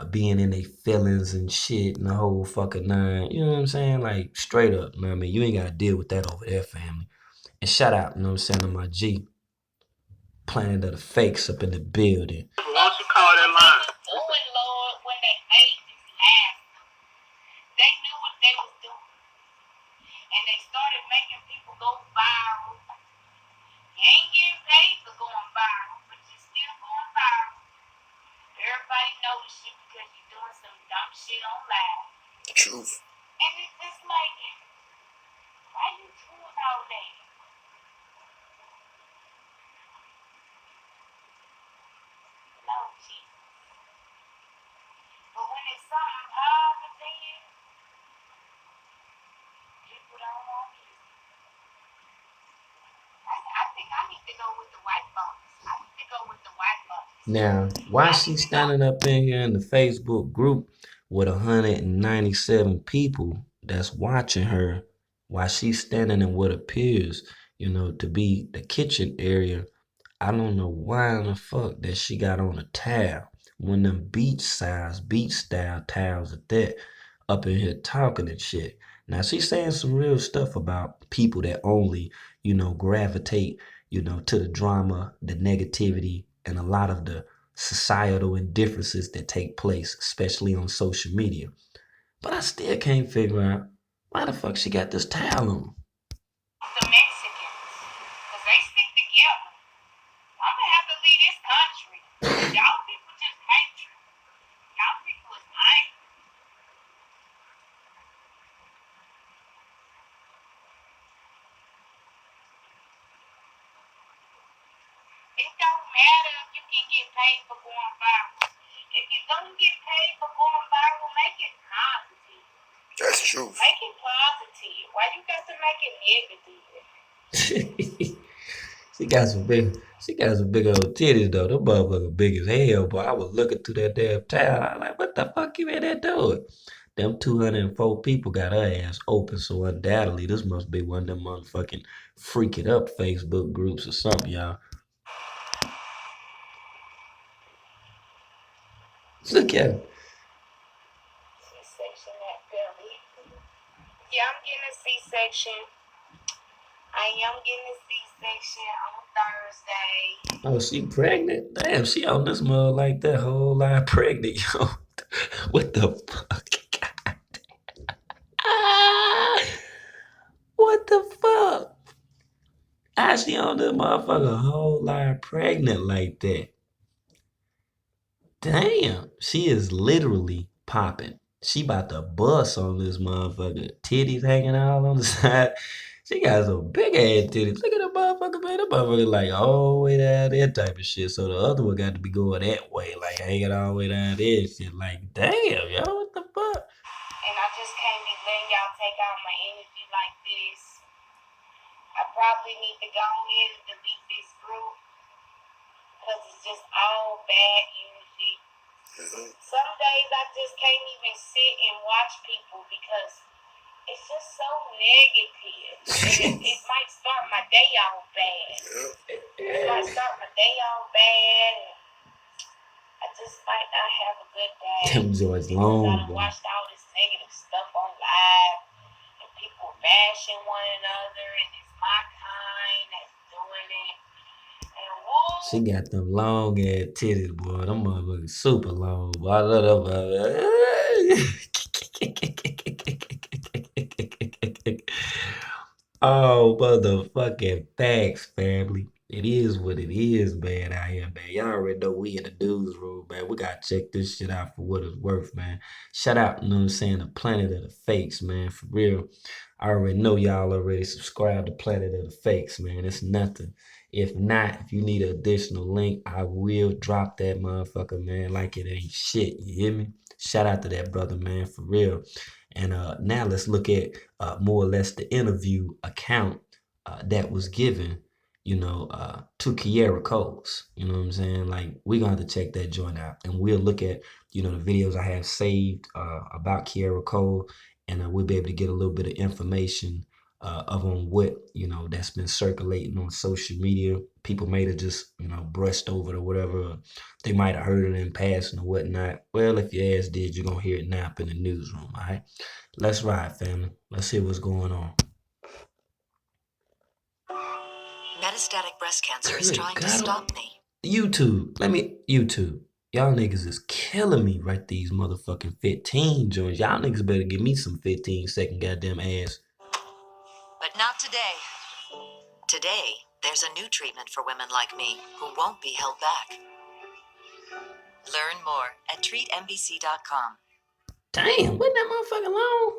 being in their feelings and shit and the whole fucking nine. You know what I'm saying? Like, straight up, you know what I mean? You ain't got to deal with that over there, family. And shout out, you know what I'm saying, to my G. Planet of the Fakes up in the building. Why don't you call that line? Lord, when they made this last, they knew what they was doing. And they started making people go viral. You ain't getting paid for going viral, but you're still going viral. Everybody knows you because you're doing some dumb shit on live. Truth. And it's just like, why you doing all that? Lord Jesus. But when it's something positive, people don't want it. I think I need to go with the white box. I need to go with the white box. Now, why she standing up in here in the Facebook group with 197 people that's watching her, while she's standing in what appears, to be the kitchen area? I don't know why in the fuck that she got on a towel, one of them beach style towels at that, up in here talking and shit. Now she's saying some real stuff about people that only, gravitate, to the drama, the negativity, and a lot of the societal indifferences that take place, especially on social media. But I still can't figure out why the fuck she got this towel on. The Mexicans, because they stick together. I'm going to have to leave this country. Y'all people just hatred. Y'all people is angry. It don't matter if you can get paid for going viral. If you don't get paid for going viral, make it positive. That's true. Make it positive. Why you got to make it negative? She got some big old titties though. Them motherfuckers big as hell, boy. I was looking through that damn towel. I was like, what the fuck you in there doing? them 204 people got her ass open, so undoubtedly this must be one of them motherfucking freak it up Facebook groups or something, y'all. Look at him. C-section at belly. Yeah, I'm getting a C-section. I am getting a C-section on Thursday. Oh, she pregnant? Damn, she on this mother like that whole line pregnant, yo. What the fuck? What the fuck? How she on this motherfucker whole line pregnant like that? Damn, she is literally popping. She about to bust on this motherfucker. Titties hanging out on the side. She got some big ass titties. Look at the motherfucker, man. That motherfucker like all the way down there type of shit. So the other one got to be going that way, like hanging all the way down there and shit. Like, damn, yo, what the fuck? And I just can't be letting y'all take out my energy like this. I probably need to go ahead and delete this group because it's just all bad energy. Some days I just can't even sit and watch people because it's just so negative. And it might start my day off bad. It might start my day off bad. And I just might not have a good day. Them joints because long, I bro. watched all this negative stuff on live. And people bashing one another. And it's my kind that's doing it. And whoa. She got them long ass titties, boy. Them motherfuckers super long, boy. I love them. Oh, motherfucking facts, family. It is what it is, man, out here, man. Y'all already know we in the newsroom, man. We gotta check this shit out for what it's worth, man. Shout out, you know what I'm saying, the Planet of the Fakes, man. For real. I already know y'all already subscribed to Planet of the Fakes, man. It's nothing. If not, if you need an additional link, I will drop that motherfucker, man, like it ain't shit. You hear me? Shout out to that brother, man, for real. And now let's look at more or less the interview account that was given, you know, to Kiera Coles. You know what I'm saying? Like, we're going to have to check that joint out. And we'll look at, you know, the videos I have saved about Kiera Cole. And we'll be able to get a little bit of information on what, you know, that's been circulating on social media. People may have just, you know, brushed over it or whatever. They might have heard it in passing or whatnot. Well, if your ass did, you're going to hear it now up in the newsroom, all right? Let's ride, family. Let's hear what's going on. Metastatic breast cancer is trying to stop me. YouTube. YouTube. Y'all niggas is killing me right these motherfucking 15 joints. Y'all niggas better give me some 15-second goddamn ass. But not today. Today, there's a new treatment for women like me who won't be held back. Learn more at treatmbc.com. Damn, wasn't that motherfucking long?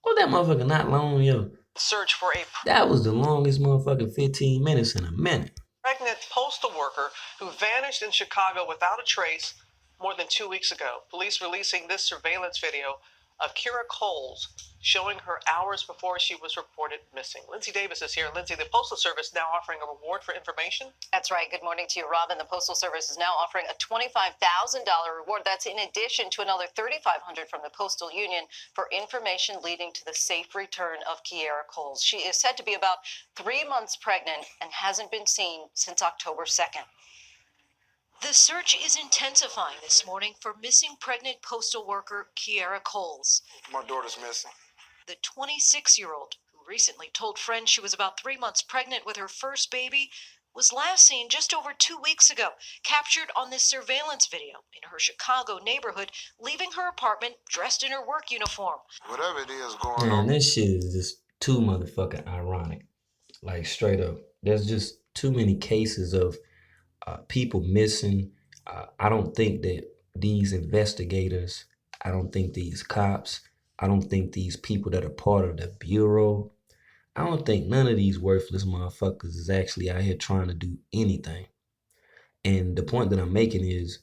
Was that motherfucker not long, yo? Search for a That was the longest motherfucking 15 minutes in a minute. pregnant postal worker who vanished in Chicago without a trace more than 2 weeks ago. Police releasing this surveillance video of Kiera Coles showing her hours before she was reported missing. Lindsay Davis is here. Lindsay, the Postal Service now offering a reward for information. That's right. Good morning to you, Robin. The Postal Service is now offering a $25,000 reward. That's in addition to another $3,500 from the Postal Union for information leading to the safe return of Kiera Coles. She is said to be about 3 months pregnant and hasn't been seen since October 2nd. The search is intensifying this morning for missing pregnant postal worker Kiera Coles. My daughter's missing. The 26-year-old, who recently told friends she was about 3 months pregnant with her first baby, was last seen just over 2 weeks ago, captured on this surveillance video in her Chicago neighborhood, leaving her apartment dressed in her work uniform. Whatever it is going Man, on. this shit is just too motherfucking ironic. Like, straight up. There's just too many cases of people missing. I don't think that these investigators, I don't think these cops, I don't think these people that are part of the bureau, I don't think none of these worthless motherfuckers is actually out here trying to do anything. And the point that I'm making is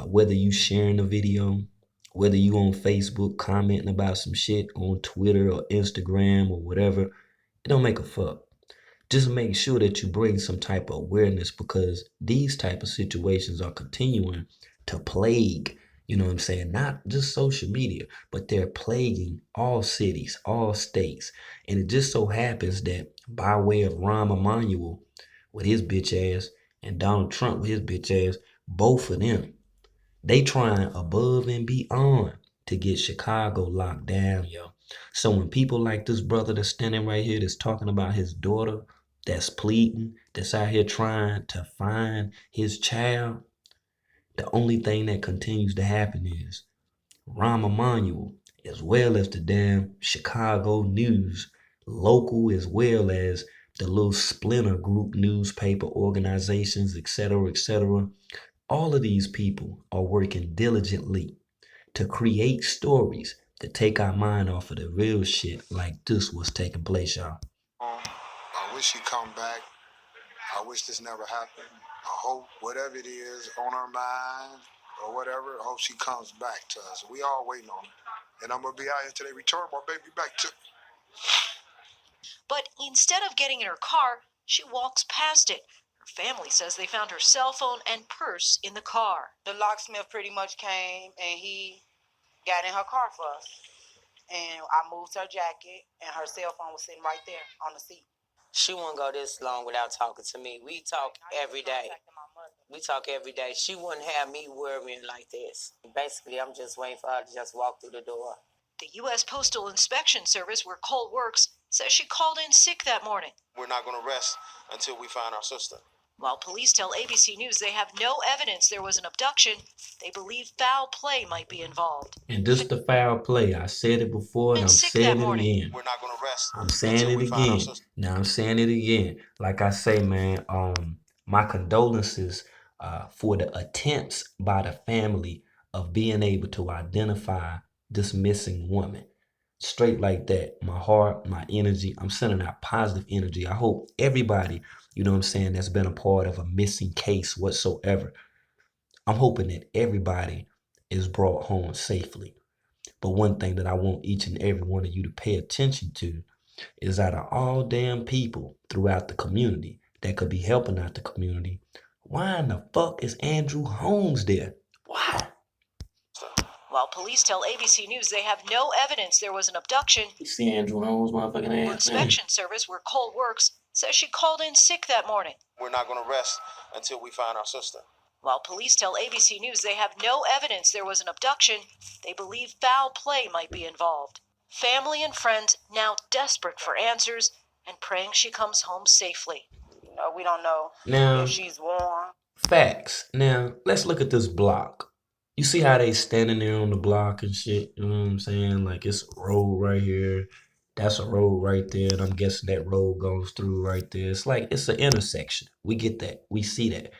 whether you sharing the video, whether you on Facebook commenting about some shit on Twitter or Instagram or whatever, it don't make a fuck. Just make sure that you bring some type of awareness, because these type of situations are continuing to plague, You know what I'm saying? Not just social media, but they're plaguing all cities, all states. And it just so happens that by way of Rahm Emanuel with his bitch ass and Donald Trump with his bitch ass, both of them, they trying above and beyond to get Chicago locked down, yo. So when people like this brother that's standing right here that's talking about his daughter, that's pleading, that's out here trying to find his child, the only thing that continues to happen is Rahm Emanuel, as well as the damn Chicago News, local as well as the little splinter group newspaper organizations, etc., all of these people are working diligently to create stories to take our mind off of the real shit like this was taking place, y'all. I wish she'd come back. I wish this never happened. I hope whatever it is on her mind or whatever, I hope she comes back to us. We all waiting on her. And I'm going to be out here till they return my baby back to. But instead of getting in her car, she walks past it. Her family says they found her cell phone and purse in the car. The locksmith pretty much came and he got in her car for us. And I moved her jacket and her cell phone was sitting right there on the seat. She won't go this long without talking to me. We talk every day. We talk every day. She wouldn't have me worrying like this. Basically, I'm just waiting for her to just walk through the door. The U.S. Postal Inspection Service, where Cole works, says she called in sick that morning. We're not going to rest until we find our sister. While police tell ABC News they have no evidence there was an abduction, they believe foul play might be involved. And this the foul play. I said it before and I'm saying it again. We're not going to rest. I'm saying it again. Now I'm saying it again. Like I say, man, my condolences for the attempts by the family of being able to identify this missing woman. Straight like that. My heart, my energy. I'm sending out positive energy. I hope everybody, you know what I'm saying, that's been a part of a missing case whatsoever, I'm hoping that everybody is brought home safely. But one thing that I want each and every one of you to pay attention to is out of all damn people throughout the community that could be helping out the community, why in the fuck is Andrew Holmes there? Why? While police tell ABC News they have no evidence there was an abduction, You see Andrew Holmes' motherfucking the ass? inspection service where Cole works says she called in sick that morning. We're not going to rest until we find our sister. While police tell ABC News they have no evidence there was an abduction, they believe foul play might be involved. Family and friends now desperate for answers and praying she comes home safely. You know, we don't know Now, if she's warm. facts. Now, let's look at this block. You see how they standing there on the block and shit? You know what I'm saying? Like, it's a road right here. That's a road right there. And I'm guessing that road goes through right there. It's like, it's an intersection. We get that. We see that.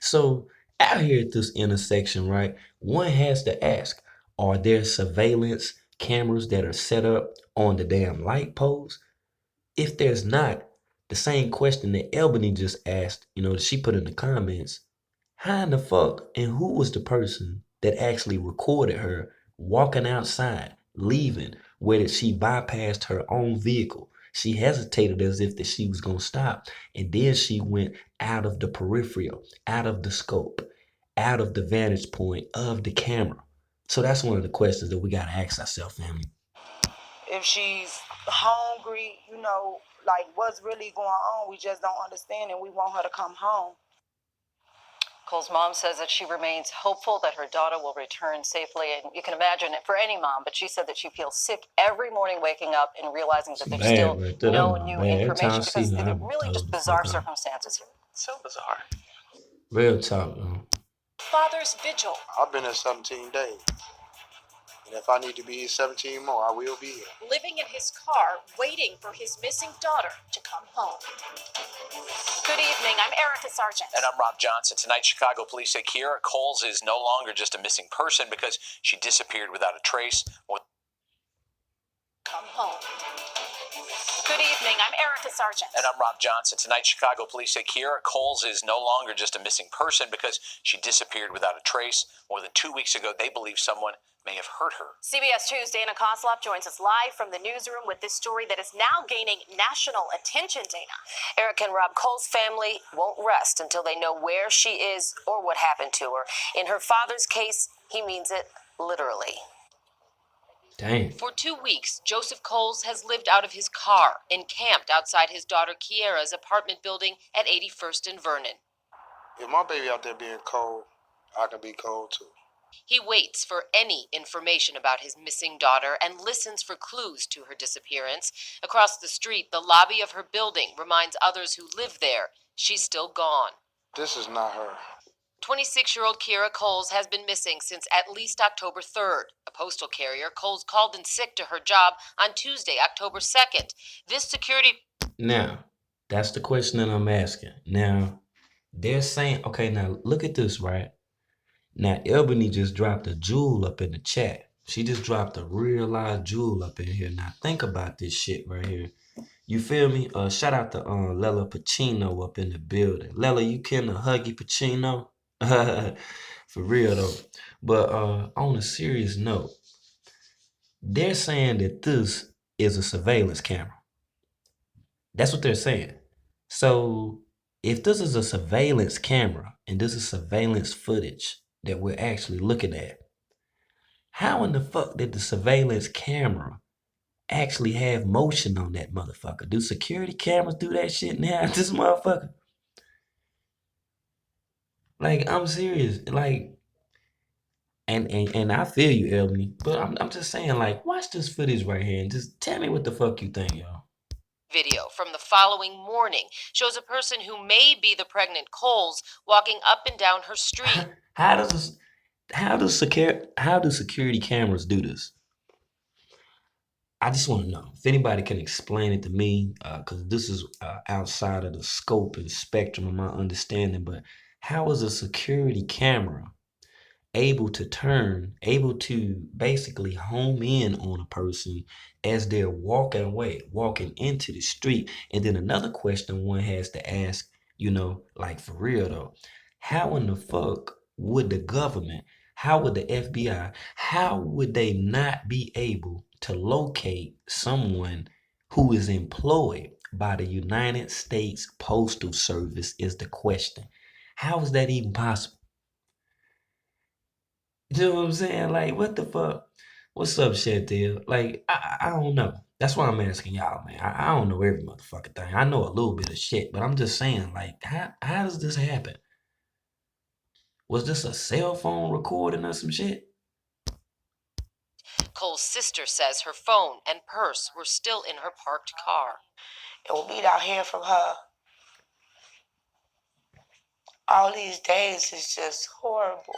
So, out here at this intersection, right, one has to ask, are there surveillance cameras that are set up on the damn light poles? If there's not, the same question that Albany just asked, you know, that she put in the comments, how in the fuck and who was the person that actually recorded her walking outside, leaving, where did she bypassed her own vehicle? She hesitated as if that she was going to stop, and then she went out of the peripheral, out of the scope, out of the vantage point of the camera. So that's one of the questions that we got to ask ourselves, family. If she's hungry, you know, like what's really going on, we just don't understand and we want her to come home. Cole's mom says that she remains hopeful that her daughter will return safely. And you can imagine it for any mom, but she said that she feels sick every morning waking up and realizing that there's still no new information because they're really just bizarre circumstances here. So bizarre. Real talk, man. Father's Vigil. I've been here 17 days. And if I need to be here 17 more, I will be here. Living in his car, waiting for his missing daughter to come home. Good evening, I'm Erica Sargent. And I'm Rob Johnson. Tonight, Chicago police say Kiera Coles is no longer just a missing person because she disappeared without a trace. Come home. Good evening, I'm Erica Sargent. And I'm Rob Johnson. Tonight, Chicago police say Kiera Coles is no longer just a missing person because she disappeared without a trace. More than 2 weeks ago, they believe someone may have hurt her. CBS 2's Dana Kozlov joins us live from the newsroom with this story that is now gaining national attention, Dana. Eric and Rob Cole's family won't rest until they know where she is or what happened to her. In her father's case, he means it literally. Dang. For 2 weeks, Joseph Coles has lived out of his car, encamped outside his daughter Kiera's apartment building at 81st and Vernon. If my baby out there being cold, I can be cold too. He waits for any information about his missing daughter and listens for clues to her disappearance. Across the street, the lobby of her building reminds others who live there she's still gone. This is not her. 26-year-old Kiera Coles has been missing since at least October 3rd. A postal carrier, Coles called in sick to her job on Tuesday, October 2nd. This security... Now, that's the question that I'm asking. Now, they're saying, okay, now look at this, right? Now, Ebony just dropped a jewel up in the chat. She just dropped a real live jewel up in here. Now, think about this shit right here. You feel me? Shout out to Lela Pacino up in the building. Lela, you kin of Huggy Pacino? For real, though. But on a serious note, they're saying that this is a surveillance camera. That's what they're saying. So, if this is a surveillance camera and this is surveillance footage that we're actually looking at, how in the fuck did the surveillance camera actually have motion on that motherfucker? Do security cameras do that shit now? This motherfucker. Like, I'm serious. Like, and I feel you, Ebony, but I'm just saying, like, watch this footage right here and just tell me what the fuck you think, y'all. Video from the following morning shows a person who may be the pregnant Coles walking up and down her street. How do security cameras do this? I just want to know if anybody can explain it to me, because this is outside of the scope and spectrum of my understanding. But how is a security camera able to basically home in on a person as they're walking into the street? And then another question one has to ask, like for real though, how in the fuck would the government, how would the FBI, how would they not be able to locate someone who is employed by the United States Postal Service is the question. How is that even possible? You know what I'm saying? Like, what the fuck? What's up, Chantel? Like, I don't know. That's why I'm asking y'all, man. I don't know every motherfucking thing. I know a little bit of shit, but I'm just saying, like, how does this happen? Was this a cell phone recording or some shit? Cole's sister says her phone and purse were still in her parked car. And we not hearing from her all these days is just horrible.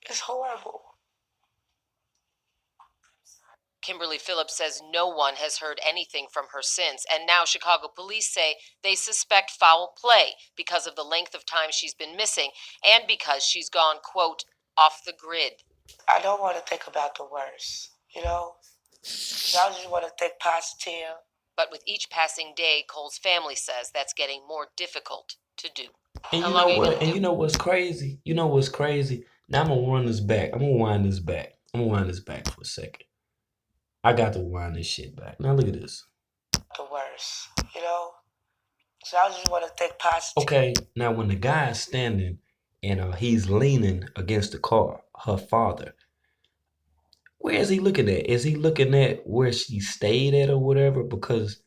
It's horrible. Kimberly Phillips says no one has heard anything from her since, and now Chicago police say they suspect foul play because of the length of time she's been missing and because she's gone, quote, off the grid. I don't want to think about the worst, I just want to think positive. But with each passing day, Cole's family says that's getting more difficult to do. And you know what? And you know what's crazy? Now I'm gonna wind this back. I'm gonna wind this back for a second. I got to wind this shit back. Now look at this. The worst, So I just want to think positive. Okay, now when the guy is standing and he's leaning against the car, her father, where is he looking at? Is he looking at where she stayed at or whatever? Because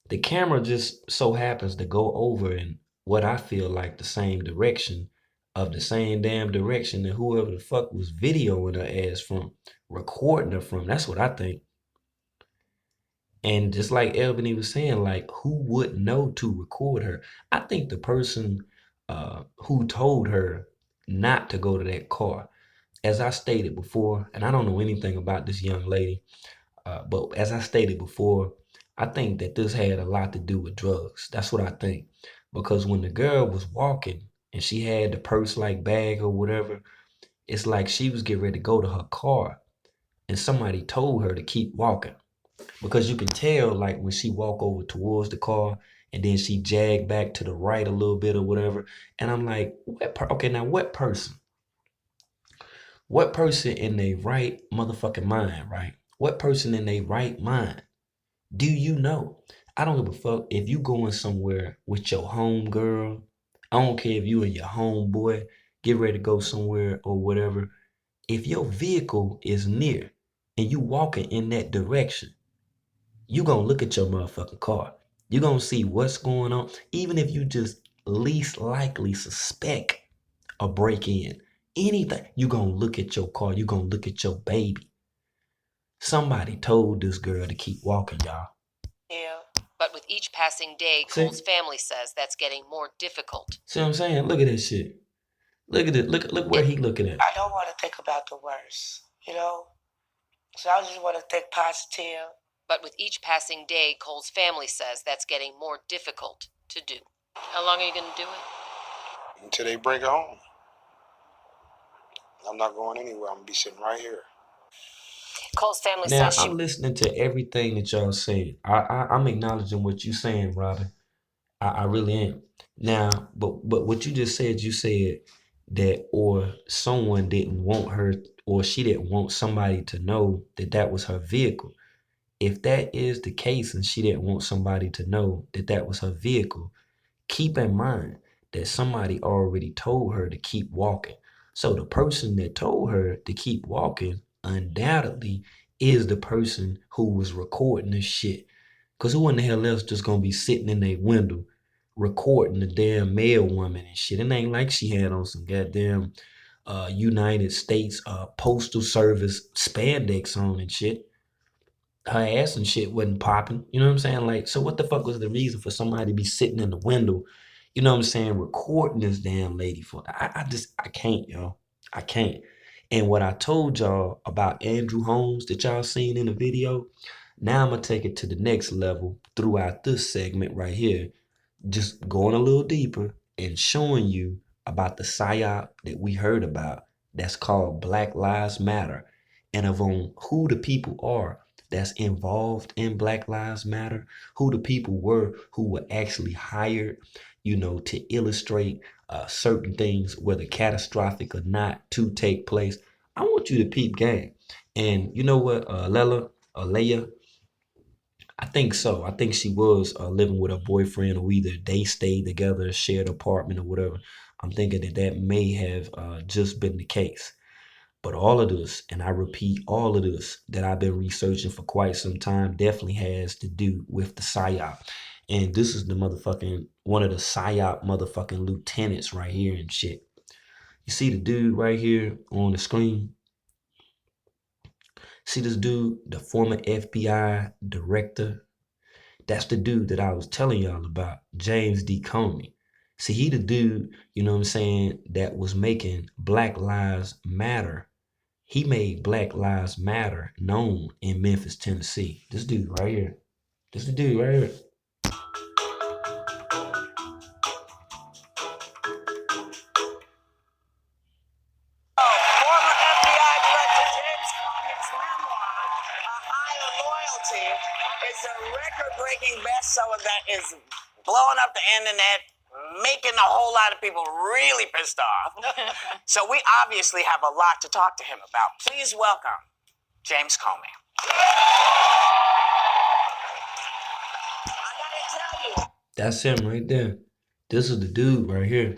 the camera just so happens to go over in what I feel like the same direction of the same damn direction that whoever the fuck was videoing her ass from, recording her from. That's what I think. And just like Ebony was saying, like, who would know to record her? I think the person who told her not to go to that car, as I stated before, and I don't know anything about this young lady, but as I stated before, I think that this had a lot to do with drugs. That's what I think. Because when the girl was walking and she had the purse-like bag or whatever, it's like she was getting ready to go to her car and somebody told her to keep walking. Because you can tell, like, when she walk over towards the car and then she jagged back to the right a little bit or whatever. And I'm like, what person What person in their right motherfucking mind, right? What person in their right mind do you know? I don't give a fuck if you going somewhere with your home girl. I don't care if you and your homeboy get ready to go somewhere or whatever. If your vehicle is near and you walking in that direction, you gonna look at your motherfucking car. You gonna see what's going on. Even if you just least likely suspect a break-in, anything, you gonna look at your car. You gonna look at your baby. Somebody told this girl to keep walking, y'all. Yeah. But with each passing day, See? Cole's family says that's getting more difficult. See what I'm saying? Look at that shit. Look at it. Look where he looking at. I don't want to think about the worst, you know? So I just want to think positive. But with each passing day, Cole's family says that's getting more difficult to do. How long are you going to do it? Until they bring her home. I'm not going anywhere. I'm going to be sitting right here. Cole's family Now, says she I'm listening to everything that y'all say. I'm acknowledging what you saying, Robin. I really am. Now, but what you just said, you said that or someone didn't want her or she didn't want somebody to know that that was her vehicle. If that is the case and she didn't want somebody to know that that was her vehicle, keep in mind that somebody already told her to keep walking. So the person that told her to keep walking undoubtedly is the person who was recording this shit. Because who in the hell else just gonna be sitting in their window recording the damn mail woman and shit? It ain't like she had on some goddamn United States Postal Service spandex on and shit. Her ass and shit wasn't popping. You know what I'm saying? Like, so what the fuck was the reason for somebody to be sitting in the window, you know what I'm saying, recording this damn lady for? I can't, y'all. I can't. And what I told y'all about Andrew Holmes that y'all seen in the video, now I'm gonna take it to the next level throughout this segment right here. Just going a little deeper and showing you about the psyop that we heard about that's called Black Lives Matter, and of on who the people are that's involved in Black Lives Matter, who the people were who were actually hired, you know, to illustrate certain things, whether catastrophic or not, to take place. I want you to peep game. And you know what, Leia, I think so. I think she was living with her boyfriend, or either they stayed together, shared apartment, or whatever. I'm thinking that that may have just been the case. But all of this, and I repeat, all of this that I've been researching for quite some time definitely has to do with the PSYOP. And this is the motherfucking, one of the PSYOP motherfucking lieutenants right here and shit. You see the dude right here on the screen? See this dude, the former FBI director? That's the dude that I was telling y'all about, James D. Comey. See, he the dude, you know what I'm saying, that was making Black Lives Matter. He made Black Lives Matter known in Memphis, Tennessee. This dude right here. This the dude right here. Former FBI Director James Comey's memoir, A Higher Loyalty, is a record-breaking bestseller that is blowing up the internet, making a whole lot of people really pissed off. So we obviously have a lot to talk to him about. Please welcome James Comey. That's him right there. This is the dude right here.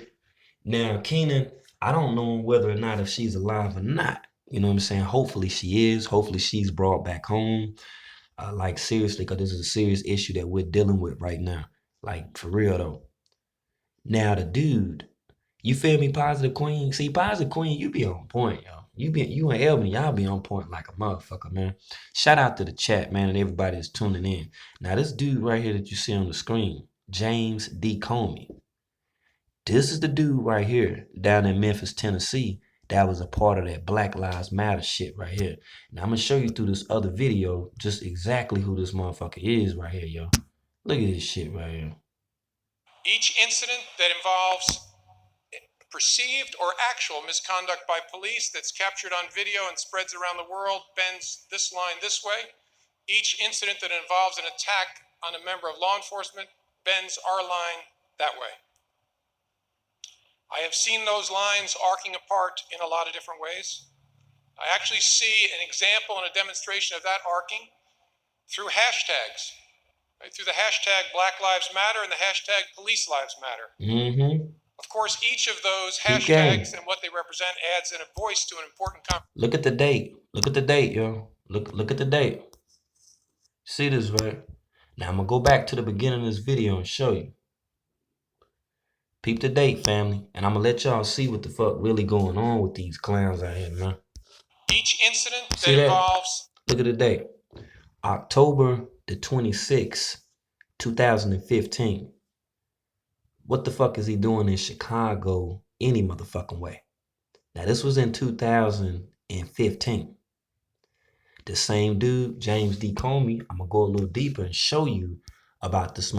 Now, Keenan, I don't know whether or not if she's alive or not. You know what I'm saying? Hopefully she is. Hopefully she's brought back home. Like, seriously, because this is a serious issue that we're dealing with right now. Like, for real, though. Now, the dude, you feel me, Positive Queen? See, Positive Queen, you be on point, yo. You and Elvin, y'all be on point like a motherfucker, man. Shout out to the chat, man, and everybody that's tuning in. Now, this dude right here that you see on the screen, James D. Comey. This is the dude right here down in Memphis, Tennessee, that was a part of that Black Lives Matter shit right here. Now, I'm going to show you through this other video just exactly who this motherfucker is right here, yo. Look at this shit right here. Each incident that involves perceived or actual misconduct by police that's captured on video and spreads around the world bends this line this way. Each incident that involves an attack on a member of law enforcement bends our line that way. I have seen those lines arcing apart in a lot of different ways. I actually see an example and a demonstration of that arcing through hashtags, right? Through the hashtag Black Lives Matter and the hashtag Police Lives Matter. Mm-hmm. Of course, each of those Keep hashtags going. and what they represent adds in a voice to an important conversation. Look at the date. Look at the date, yo. Look at the date. See this, right? Now I'm gonna go back to the beginning of this video and show you. Peep the date, family, and I'm gonna let y'all see what the fuck really going on with these clowns out here, man. Each incident that See that? involves Look at the date. October the 26th, 2015. What the fuck is he doing in Chicago any motherfucking way? Now this was in 2015. The same dude, James D. Comey, I'm gonna go a little deeper and show you about this